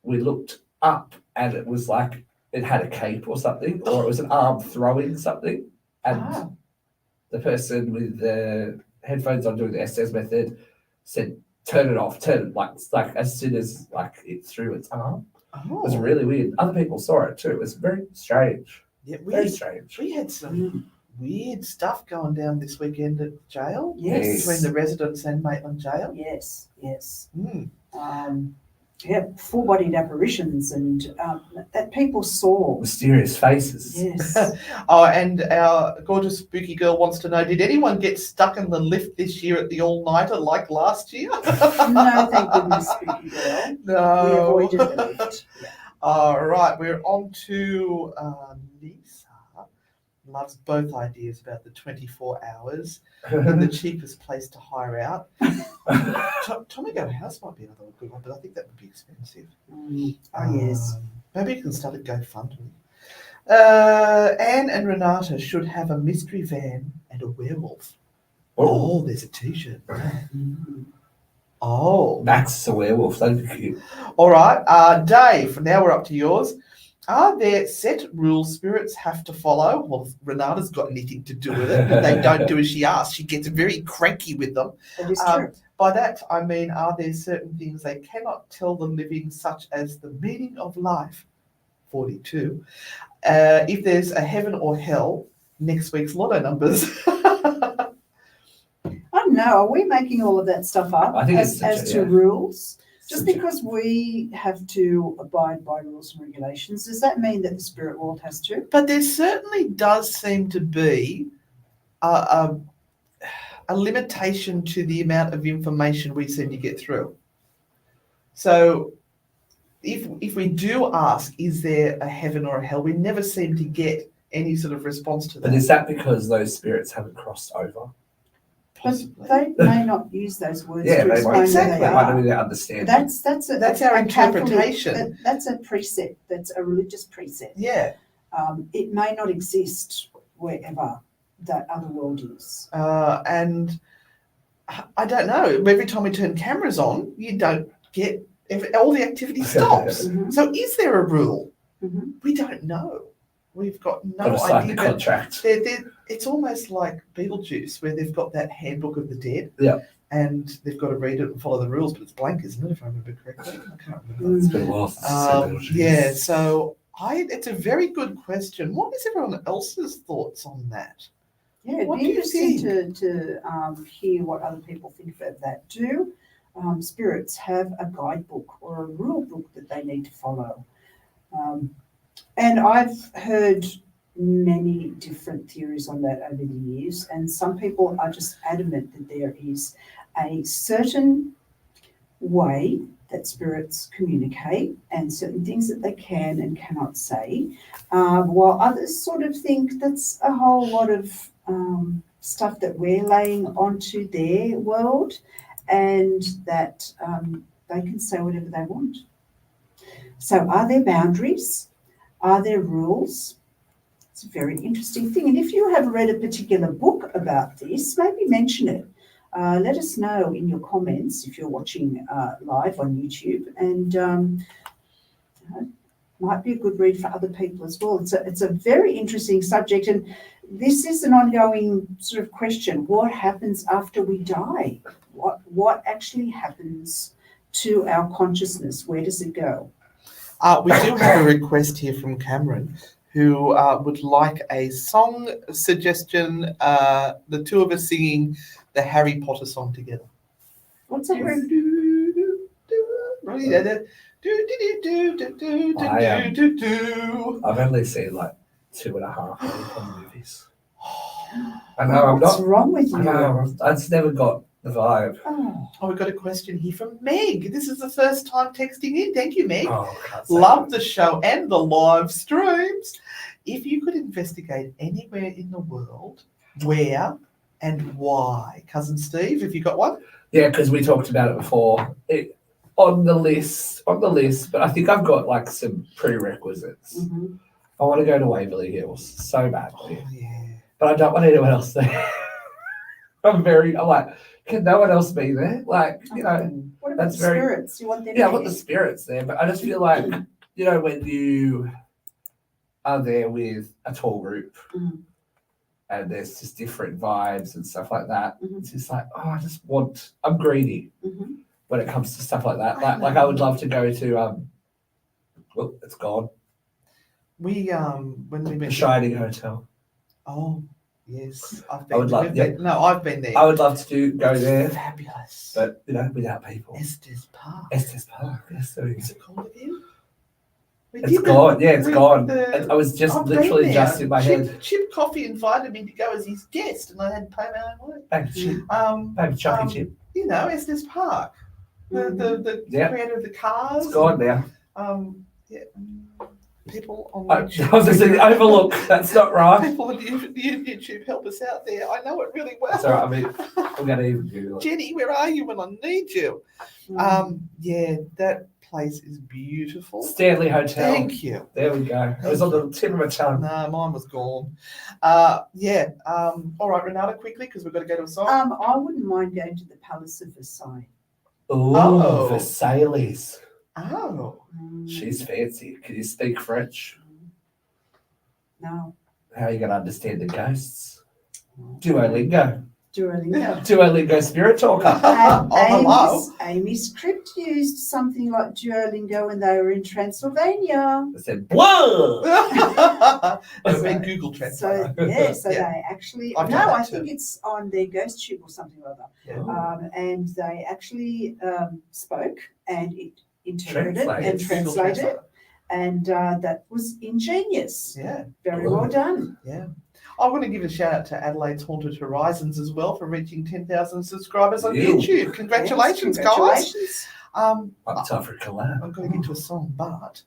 we looked up, and it was like it had a cape or something, or it was an arm throwing something, and the person with the headphones on doing the SS method said, "Turn it off, turn it," like as soon as like it threw its arm. It was really weird. Other people saw it too. It was very strange. Yeah, Very strange. we had some weird stuff going down this weekend at jail. Yes. Between the residents and Maitland Jail. Yes, yes. Mm. Full-bodied apparitions and that people saw. Mysterious faces. Yes. Oh, and our gorgeous spooky girl wants to know, did anyone get stuck in the lift this year at the all-nighter like last year? No, thank goodness, spooky girl. No. We avoided the lift. Yeah. All right, we're on to Lisa. Loves both ideas about the 24 hours and the cheapest place to hire out. Tommy Go House might be another good one, but I think that would be expensive. Oh, yes. Maybe you can start a GoFundMe. Anne and Renata should have a mystery van and a werewolf. Oh, there's a t-shirt. Oh. Max is a werewolf. That'd be cute. All right. Dave, now we're up to yours. Are there set rules spirits have to follow? Well, if Renata's got anything to do with it, if they don't do as she asks, she gets very cranky with them. That is true. By that, I mean, are there certain things they cannot tell the living, such as the meaning of life? 42. If there's a heaven or hell, next week's lotto numbers. I don't know. Are we making all of that stuff up I think as to rules? Just because we have to abide by rules and regulations, does that mean that the spirit world has to? But there certainly does seem to be a limitation to the amount of information we seem to get through. So if we do ask, is there a heaven or a hell, we never seem to get any sort of response to that. But is that because those spirits haven't crossed over? Possibly. They may not use those words Yeah, to they explain might. Exactly. who They they might not are. really understand. That's our a Catholic- interpretation. that's a precept. That's a religious precept. Yeah. It may not exist wherever that other world is. And I don't know. Every time we turn cameras on, you don't get all the activity stops. Mhm. So is there a rule? Mhm. We don't know. We've got no Got to sign idea. the But contract. it's almost like Beetlejuice, where they've got that handbook of the dead. Yeah. And they've got to read it and follow the rules, but it's blank, isn't it? If I remember correctly, I can't remember. Mm. It's been a while since I said Beetlejuice. Yeah. So it's a very good question. What is everyone else's thoughts on that? Yeah, it'd What be do you interesting to hear what other people think of that. Do spirits have a guidebook or a rule book that they need to follow? And I've heard many different theories on that over the years, and some people are just adamant that there is a certain way that spirits communicate and certain things that they can and cannot say, while others sort of think that's a whole lot of stuff that we're laying onto their world, and that they can say whatever they want. So are there boundaries? Are there rules? It's a very interesting thing. And if you have read a particular book about this, maybe mention it. Let us know in your comments if you're watching live on YouTube, and might be a good read for other people as well. It's a very interesting subject, and this is an ongoing sort of question. What happens after we die? What actually happens to our consciousness? Where does it go? We do have a request here from Cameron, who would like a song suggestion, the two of us singing the Harry Potter song together. What's that? I've only seen like 2.5 Harry Potter movies. I know I'm What's not. wrong with you? I know I just never got the vibe. Oh, We've got a question here from Meg. This is the first time texting in. Thank you, Meg. Oh, I can't say Love that. the show and the live streams. If you could investigate anywhere in the world, where and why? Cousin Steve, have you got one? Yeah, because we talked about it before. On the list, but I think I've got like some prerequisites. mhm. I want to go to Waverly Hills so badly, Oh, yeah. but I don't want anyone else there. I'm like, can no one else be there? Like, you know, What about that's the very- spirits? You want them yeah, I there? want the spirits there, but I just feel like, you know, when you are there with a tall group Mhm. and there's just different vibes and stuff like that, Mhm. it's just like, oh, I'm greedy Mhm. when it comes to stuff like that. I Like I would love to go to, well, it's gone, We when we the went. Shining Hotel. Oh yes, I've I been. would love- we've yeah. been- No, I've been there. I would love to go there, Fabulous. but, you know, without people. Estes Park. Estes Park, yes, there we go. What's it called again? We It's did gone. Yeah, it's with gone. the- I was just I've been literally there. just in my head. Chip Coffee invited me to go as his guest, and I had to pay my own way. Baby chip, Um, Chucky um, chip. you know, Estes Park. The Yeah. creator of the cars. It's gone now. Yeah. People on I YouTube. was just saying, overlook. That's not right. People on YouTube help us out there. I know it really well. That's all right. I mean, I'm gonna even Google it. Jenny, where are you when I need you? Yeah, that place is beautiful. Stanley Hotel. Thank you. There we go. It was on the tip of my tongue. No, mine was gone. Yeah. All right, Renata, quickly, because we've got to go to a song. I wouldn't mind going to the Palace of Versailles. Ooh, Oh. Versailles. Oh. She's fancy. Can you speak French? No. How are you going to understand the ghosts? Duolingo. Duolingo. Duolingo spirit talker. And hello. Amy's Crypt used something like Duolingo when they were in Transylvania. I said, whoa! It's been Google Translate. So Yeah. they actually I've done that I too. think it's on their ghost tube or something like that. Yeah. And they actually spoke and it interpreted Translated. and Google translated, Translate. and that was ingenious. Yeah. Very well done. Yeah. I want to give a shout out to Adelaide's Haunted Horizons as well for reaching 10,000 subscribers on You. YouTube. Congratulations, Yes, guys. congratulations. I'm Time for a collab. going to get to a song, but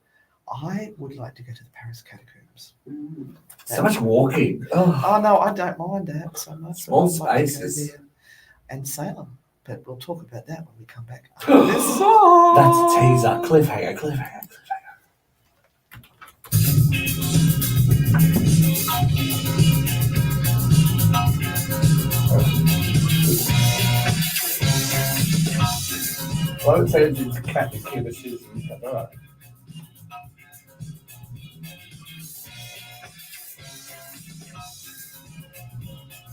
I would like to go to the Paris catacombs. Mm. So much walking. Oh, Oh no, I don't mind that so much. Small I'd like to go spaces. there. And Salem, but we'll talk about that when we come back. After this song. that's a teaser. Cliffhanger. Well, I would say it's cat the kid, but she's all right.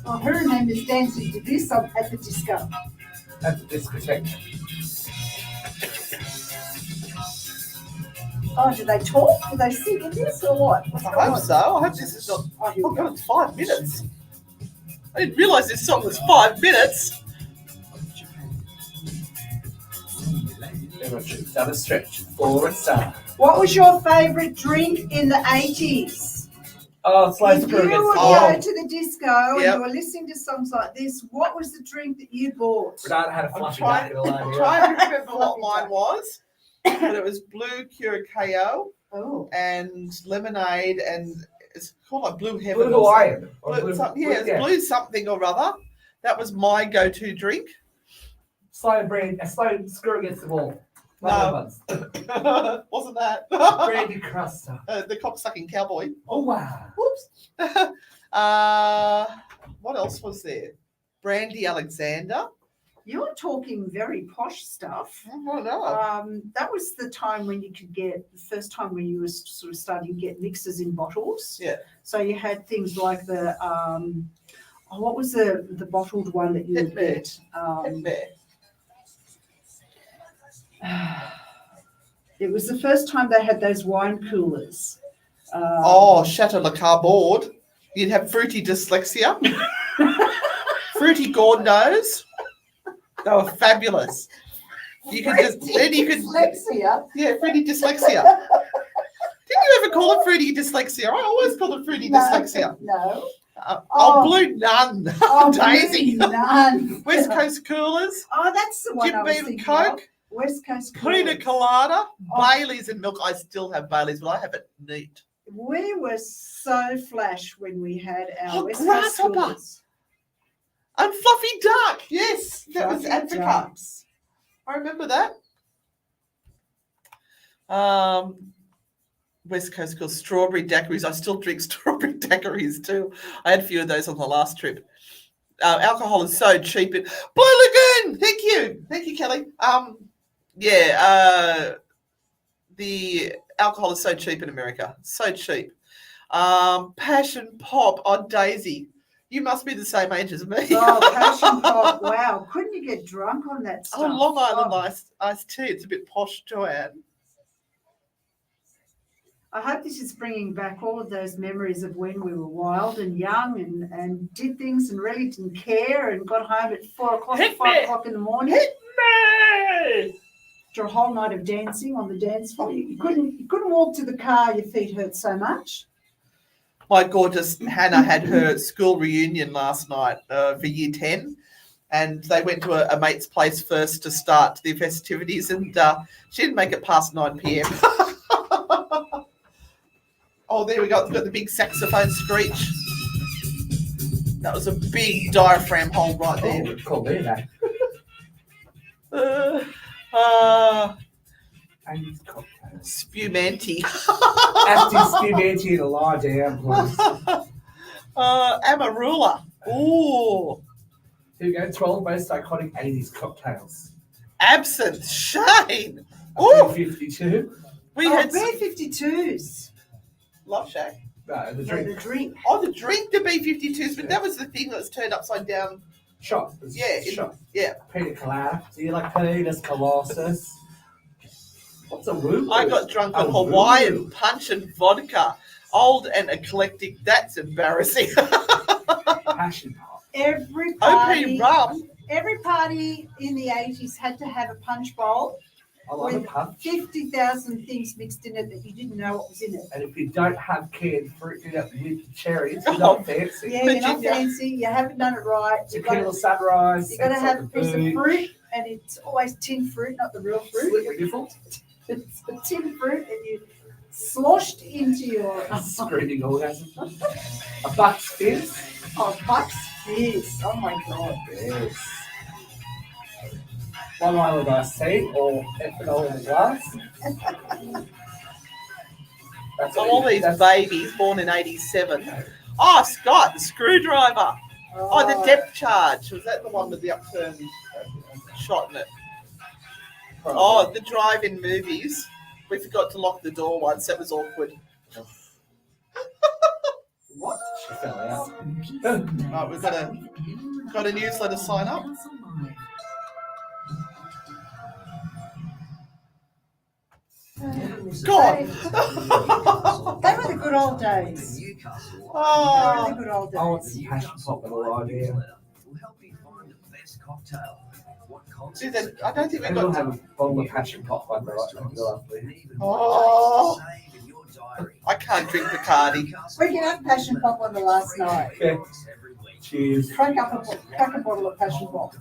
Oh, her name is dancing to this at the disco. At the discotheque. Oh, do they talk? Do they sing in this or what? What's I going hope on? so. I hope this is not. Oh, here Oh we go. god, it's 5 minutes. I didn't realise this song was 5 minutes. Everyone shoots down a stretch for a star. What was your favourite drink in the 80s? Oh, slow If you screw would against the go wall. to the disco and Yep. you were listening to songs like this, what was the drink that you bought? Renata had a I'm fluffy back in a I'm line. trying to remember what mine was, but it was blue curacao Oh, and lemonade, and it's called like Blue Heaven. Blue or Hawaiian. something. It's blue something or other. That was my go-to drink. Slow screw against the wall. No. Wasn't that? Brandy Cruster. The cock-sucking cowboy. Oh wow. Whoops. What else was there? Brandy Alexander. you're talking very posh stuff. I don't know. That was the time when you could get, the first time when you were sort of starting to get mixers in bottles. Yeah. So you had things like the, what was the bottled one that you would Pet get? Pet Bear. It was the first time they had those wine coolers. Oh, Chateau Le Cardboard. You'd have fruity dyslexia. Fruity Gordos. They were fabulous. You could just then you could Dyslexia. yeah, fruity dyslexia. Didn't you ever call it fruity dyslexia? I always call it fruity dyslexia. No. Oh, Blue Nun. Oh, Daisy. None. West Coast Coolers. Oh, that's the one I Jim was Beam thinking Coke. of. West Coast Pina Coolers. Colada. Oh. Bailey's and milk. I still have Bailey's, but I have it neat. We were so flash when we had our Oh, West Coast grasshopper. Coolers. And Fluffy Duck. Yes, that was Fluffy Africa. ducks. I remember that. West Coast called strawberry daiquiris. I still drink strawberry daiquiris too. I had a few of those on the last trip. Alcohol is so cheap. Blue Lagoon. Thank you, Kelly. The alcohol is so cheap in America. So cheap. Passion Pop on Daisy. You must be the same age as me. Oh, passion pop! Wow, couldn't you get drunk on that stuff? Oh, Long Island iced tea. It's a bit posh, Joanne. I hope this is bringing back all of those memories of when we were wild and young and did things and really didn't care and got home at 4 o'clock, 5 o'clock in the morning. Hit me! After a whole night of dancing on the dance floor, you couldn't walk to the car. Your feet hurt so much. My gorgeous Hannah had her school reunion last night for year 10, and they went to a mate's place first to start the festivities, and she didn't make it past 9 p.m. Oh, there we go. We've got the big saxophone screech. That was a big diaphragm hole right there. Oh, cool, there, that. Spumanti. Active Spumanti to lie down, please. Amarula. Ooh. Here we go, 12 most iconic 80s cocktails. Absinthe. Shane. Ooh. 52. We had B-52s. Love Shack. No, the No, drink. the drink. Oh, the drink, the B-52s, but that was the thing that was turned upside down. Shot. Yeah, Shot. Yeah. Pina colada. Do you like penis colosus? What's a woo? I got drunk on A Hawaiian woo. punch and vodka. Old and eclectic. That's embarrassing. Passion pop. Every OP rum. party in the 80s had to have a punch bowl I love a with punch. 50,000 things mixed in it that you didn't know what was in it. And if you don't have canned fruit, you have with cherries. Oh. You're not fancy. Yeah, you're not Virginia. fancy. You haven't done it right. Tequila sunrise. You got to sex have on a the piece of beach, fruit, and it's always tin fruit, not the real fruit. Slippery different. It's a tin fruit, and you sloshed into your Screaming orgasm. A Bucks Fizz. Bucks Fizz. Oh my god. Yes. One Island Iced Tea or ethanol in a glass. That's All these babies born in 87. Oh, Scott, the screwdriver. Oh, the depth charge. Was that the one with the upturned shot in it? Oh, the drive-in movies. We forgot to lock the door once. That was awkward. What? She fell out. Right, we've got a newsletter sign up. God. They were the good old days. They were Oh, the good old I want days. some passion pop with a lie down. Will help you find the best cocktail. What see concerts that? I don't think we've Maybe we'll got. have a bottle of passion pop one night. That'd be lovely. Oh. save in your diary. I can't drink Bacardi. We can have passion pop on the last night. Yeah. Cheers. Crack a bottle of passion pop.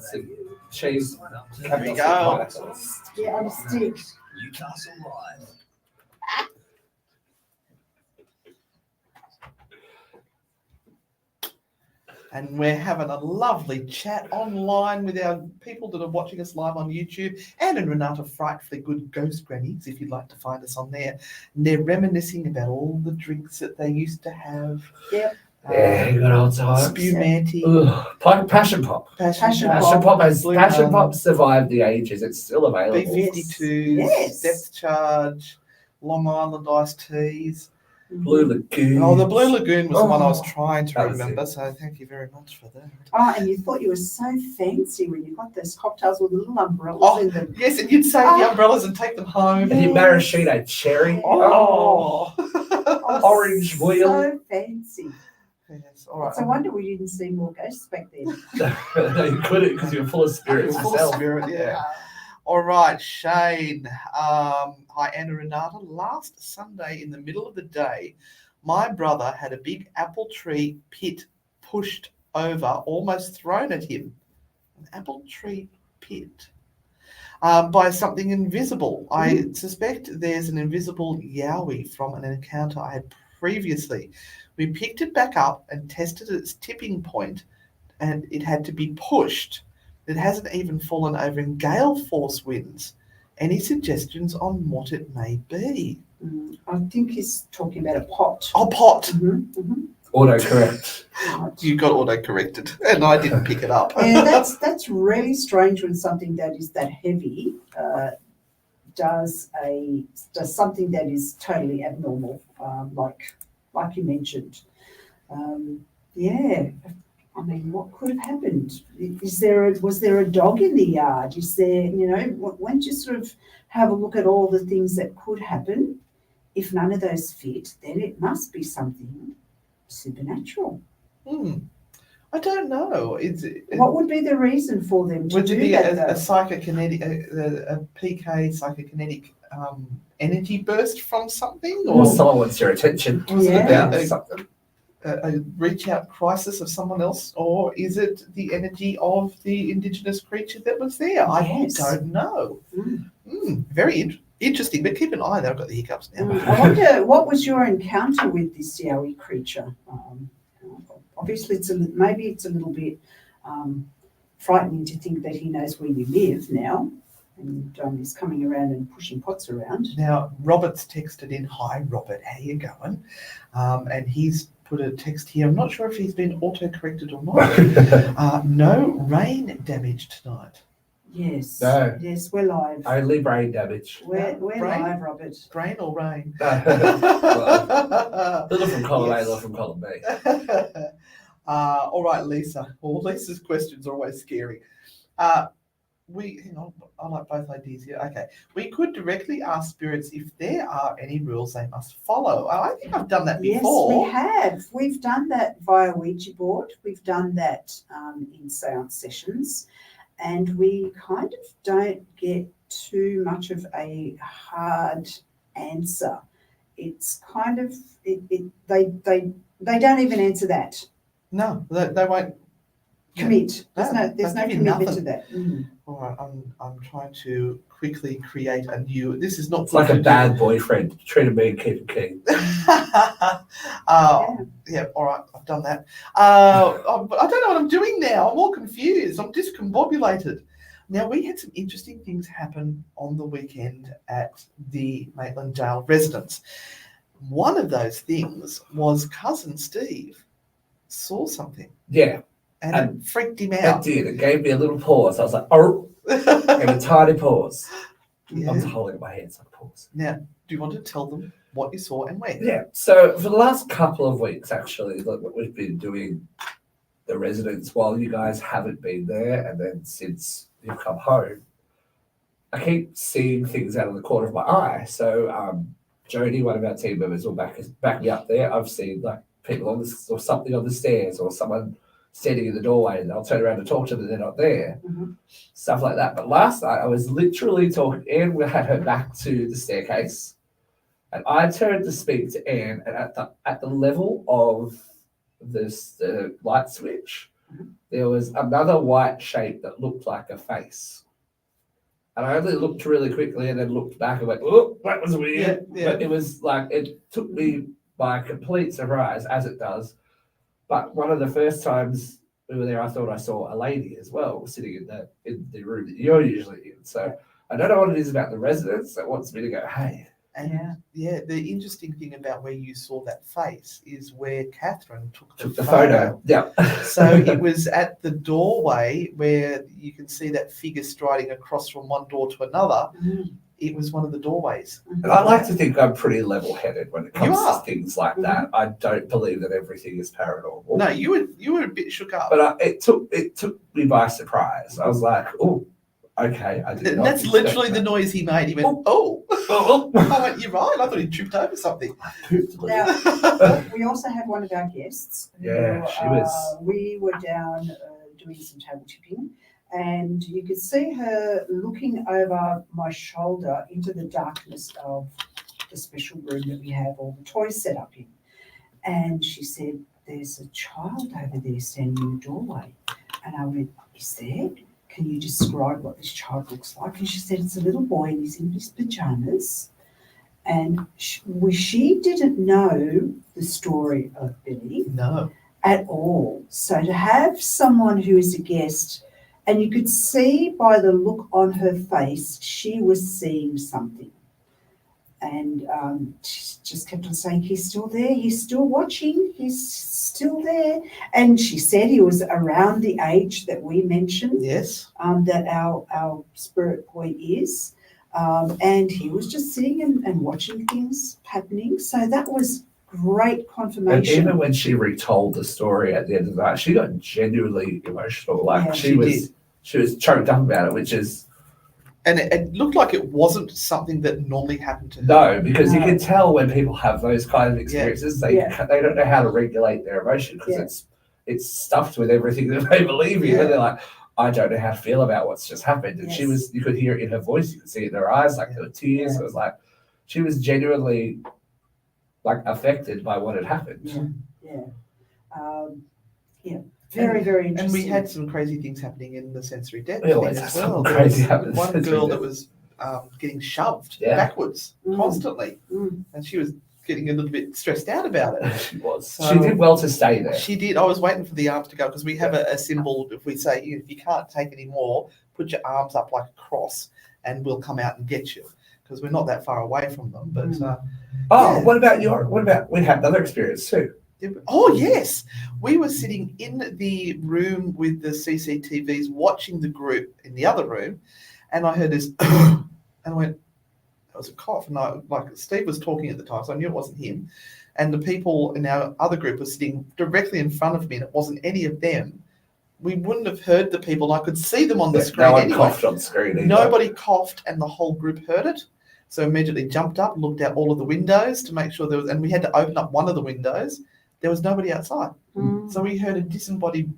Cheese. There we go. Yeah, on a stick. Newcastle Live. And we're having a lovely chat online with our people that are watching us live on YouTube. Anne and Renata, frightfully good ghost grannies, if you'd like to find us on there. And they're reminiscing about all the drinks that they used to have. Yep. Yeah, good old times. Spumanti. Passion pop. Passion Passion pop has Blue passion Moon. pop survived the ages. It's still available. B-52s, Yes. depth charge, Long Island iced teas. Blue Lagoon. Oh, the Blue Lagoon was the one I was Oh, trying to that was remember, so thank you very much for that. Oh, and you thought you were so fancy when you got those cocktails with little umbrellas Oh, in them. yes, and you'd save the umbrellas and take them home. And your maraschino cherry. Oh. Oh, Orange wheel. So fancy. Yes, all right. It's a wonder we didn't see more ghosts back then. No, you couldn't because you're full of spirits Full yourself. spirit, yeah. All right, Shane. Hi, Anne and Renata. Last Sunday in the middle of the day, my brother had a big apple tree pit pushed over, almost thrown at him. An apple tree pit. By something invisible. I suspect there's an invisible yowie from an encounter I had previously. We picked it back up and tested its tipping point, and it had to be pushed. It hasn't even fallen over in gale force winds. Any suggestions on what it may be? I think he's talking about a pot. Oh, pot. Autocorrect. Right. You got auto-corrected, and I didn't pick it up. Yeah, that's really strange when something that is that heavy does something that is totally abnormal, like you mentioned. Yeah, I mean, what could have happened? Was there a dog in the yard? Is there, once you sort of have a look at all the things that could happen, if none of those fit, then it must be something supernatural. I don't know. What would be the reason for them to Would do it be that? a psychokinetic, a PK psychokinetic energy burst from something, Or or someone wants your attention. was it Yeah. about Something. a reach out crisis of someone else, or is it the energy of the indigenous creature that was there? Yes. I don't know. Mm. Very interesting, but keep an eye there. I've got the hiccups now. I wonder, what was your encounter with this Yowie creature? Obviously, maybe it's a little bit frightening to think that he knows where you live now, and he's coming around and pushing pots around. Now, Robert's texted in, "Hi, Robert, how you going?" And he's put a text here. I'm not sure if he's been auto-corrected or not. No rain damage tonight. Yes. No. Yes, we're live. Only brain damage. We're Brain? live, Robert. Rain or rain? Well, little from column A, Yes. little from column B. All right, Lisa. Well, Lisa's questions are always scary. Hang on, I like both ideas here. Okay. We could directly ask spirits if there are any rules they must follow. I think I've done that before. Yes, we have. We've done that via Ouija board. We've done that in seance sessions. And we kind of don't get too much of a hard answer. It's kind of, they don't even answer that. No, they won't. Commit. No, There's no they'll give you commitment to nothing. that. All right, I'm trying to quickly create a new. This is not. It's like a bad boyfriend. Treat him mean, keep him keen. Yeah, all right, I've done that. I don't know what I'm doing now. I'm all confused. I'm discombobulated. Now, we had some interesting things happen on the weekend at the Maitland Jail residence. One of those things was cousin Steve saw something Yeah, and it freaked him it out. did. It gave me a little pause. I was like, oh, gave a tiny pause. I was Yeah. holding up my hands like pause. Now, do you want to tell them what you saw and where? Yeah, so for the last couple of weeks, actually, like what we've been doing the residence while you guys haven't been there, and then since you've come home, I keep seeing things out of the corner of my eye. So Jody, one of our team members, will back me up there. I've seen like people on this or something on the stairs, or someone standing in the doorway, and I'll turn around and talk to them, and they're not there. Mhm. Stuff like that. But last night I was literally talking. Anne had her back to the staircase, and I turned to speak to Anne, and at the level of the light switch, there was another white shape that looked like a face. And I only looked really quickly and then looked back and went, oh, that was weird. Yeah. But it was like, it took me by complete surprise, as it does. But one of the first times we were there, I thought I saw a lady as well sitting in the room that you're usually in. So I don't know what it is about the residents that wants me to go, hey. And yeah, the interesting thing about where you saw that face is where Catherine took The photo. Yeah. So it was at the doorway where you can see that figure striding across from one door to another. It was one of the doorways. And I like to think I'm pretty level-headed when it comes You are. to things like that. I don't believe that everything is paranormal. No, you were a bit shook up. But it took me by surprise. I was like, oh, okay. I did And not that's expect literally the that. noise he made. He went, oh. Oh, I went, you're right. I thought he tripped over something. Now, we also have one of our guests. who, Yeah, she was- We were down doing some table tipping, and you could see her looking over my shoulder into the darkness of the special room that we have all the toys set up in. And she said, there's a child over there standing in the doorway. And I went, is there? Can you describe what this child looks like? And she said, it's a little boy and he's in his pajamas. And she didn't know the story of Billy No. at all. So to have someone who is a guest And you could see by the look on her face, she was seeing something. And she just kept on saying, he's still there, he's still watching, he's still there. And she said he was around the age that we mentioned, Yes. that our spirit boy is. And he was just sitting and watching things happening. So that was great And confirmation. even when she retold the story at the end of the night, she got genuinely emotional. Like Yeah. she was choked up about it, which is And it looked like it wasn't something that normally happened to her. no, because you No. can tell when people have those kind of experiences, they don't know how to regulate their emotion because it's stuffed with everything that they believe in. Yeah. And they're like, I don't know how to feel about what's just happened. And Yes. you could hear it in her voice, you could see it in her eyes, like there were tears. Yeah. It was like she was genuinely like affected by what had happened. Very, very interesting. And we had some crazy things happening in the sensory depth We always thing have as something well. There crazy was happen in one sensory girl that depth. was getting shoved Yeah. backwards constantly, Mm. and she was getting a little bit stressed out about it. She was. So- She did well to stay there. She did. I was waiting for the arms to go because we have a symbol. If we say if you can't take any more, put your arms up like a cross, and we'll come out and get you because we're not that far away from them. But Oh, Yeah. what about we had another experience too. oh yes, we were sitting in the room with the CCTVs watching the group in the other room, and I heard this, and I went, that was a cough, and like Steve was talking at the time, so I knew it wasn't him. And the people in our other group were sitting directly in front of me, and it wasn't any of them. We wouldn't have heard the people, and I could see them on the screen No one anyway. coughed on screen either. Nobody coughed, and the whole group heard it. So immediately jumped up, looked out all of the windows to make sure there was, and we had to open up one of the windows. There was nobody outside. Mm. So we heard a disembodied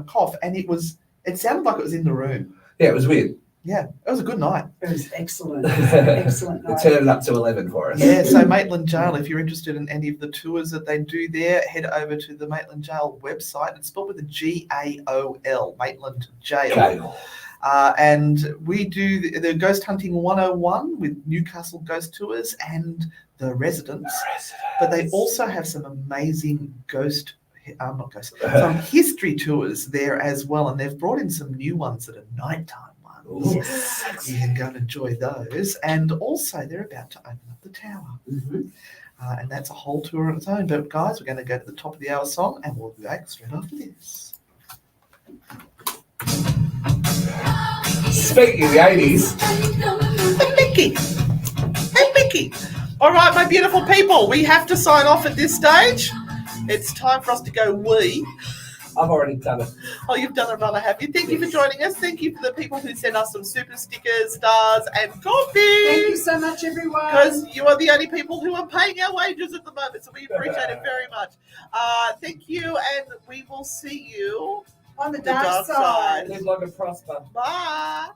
cough, and it sounded like it was in the room. Yeah, it was weird. Yeah, it was a good night. It was excellent. It was an excellent They night. turned it up to 11 for us. Yeah, so Maitland Jail, if you're interested in any of the tours that they do there, head over to the Maitland Jail website. It's spelled with a G-A-O-L, Maitland Jail. Gale. And we do the Ghost Hunting 101 with Newcastle Ghost Tours and The Residents. But they also have some amazing some history tours there as well. And they've brought in some new ones that are nighttime ones. Yes. You can go and enjoy those. And also, they're about to open up the tower. Mhm. And that's a whole tour on its own. But guys, we're going to go to the top of the hour song and we'll be back straight after this. Speaking of the 80s, Hey, Mickey. Hey, Mickey. All right, my beautiful people, we have to sign off at this stage. It's time for us to go wee. I've already done it. Oh, you've done it, Rana, have you? Thank you for joining us. Thank you for the people who sent us some super stickers, stars, and coffee. Thank you so much, everyone. Because you are the only people who are paying our wages at the moment, so we appreciate it very much. Thank you, and we will see you On the the dark dark side. side. Live long and prosper. Bye.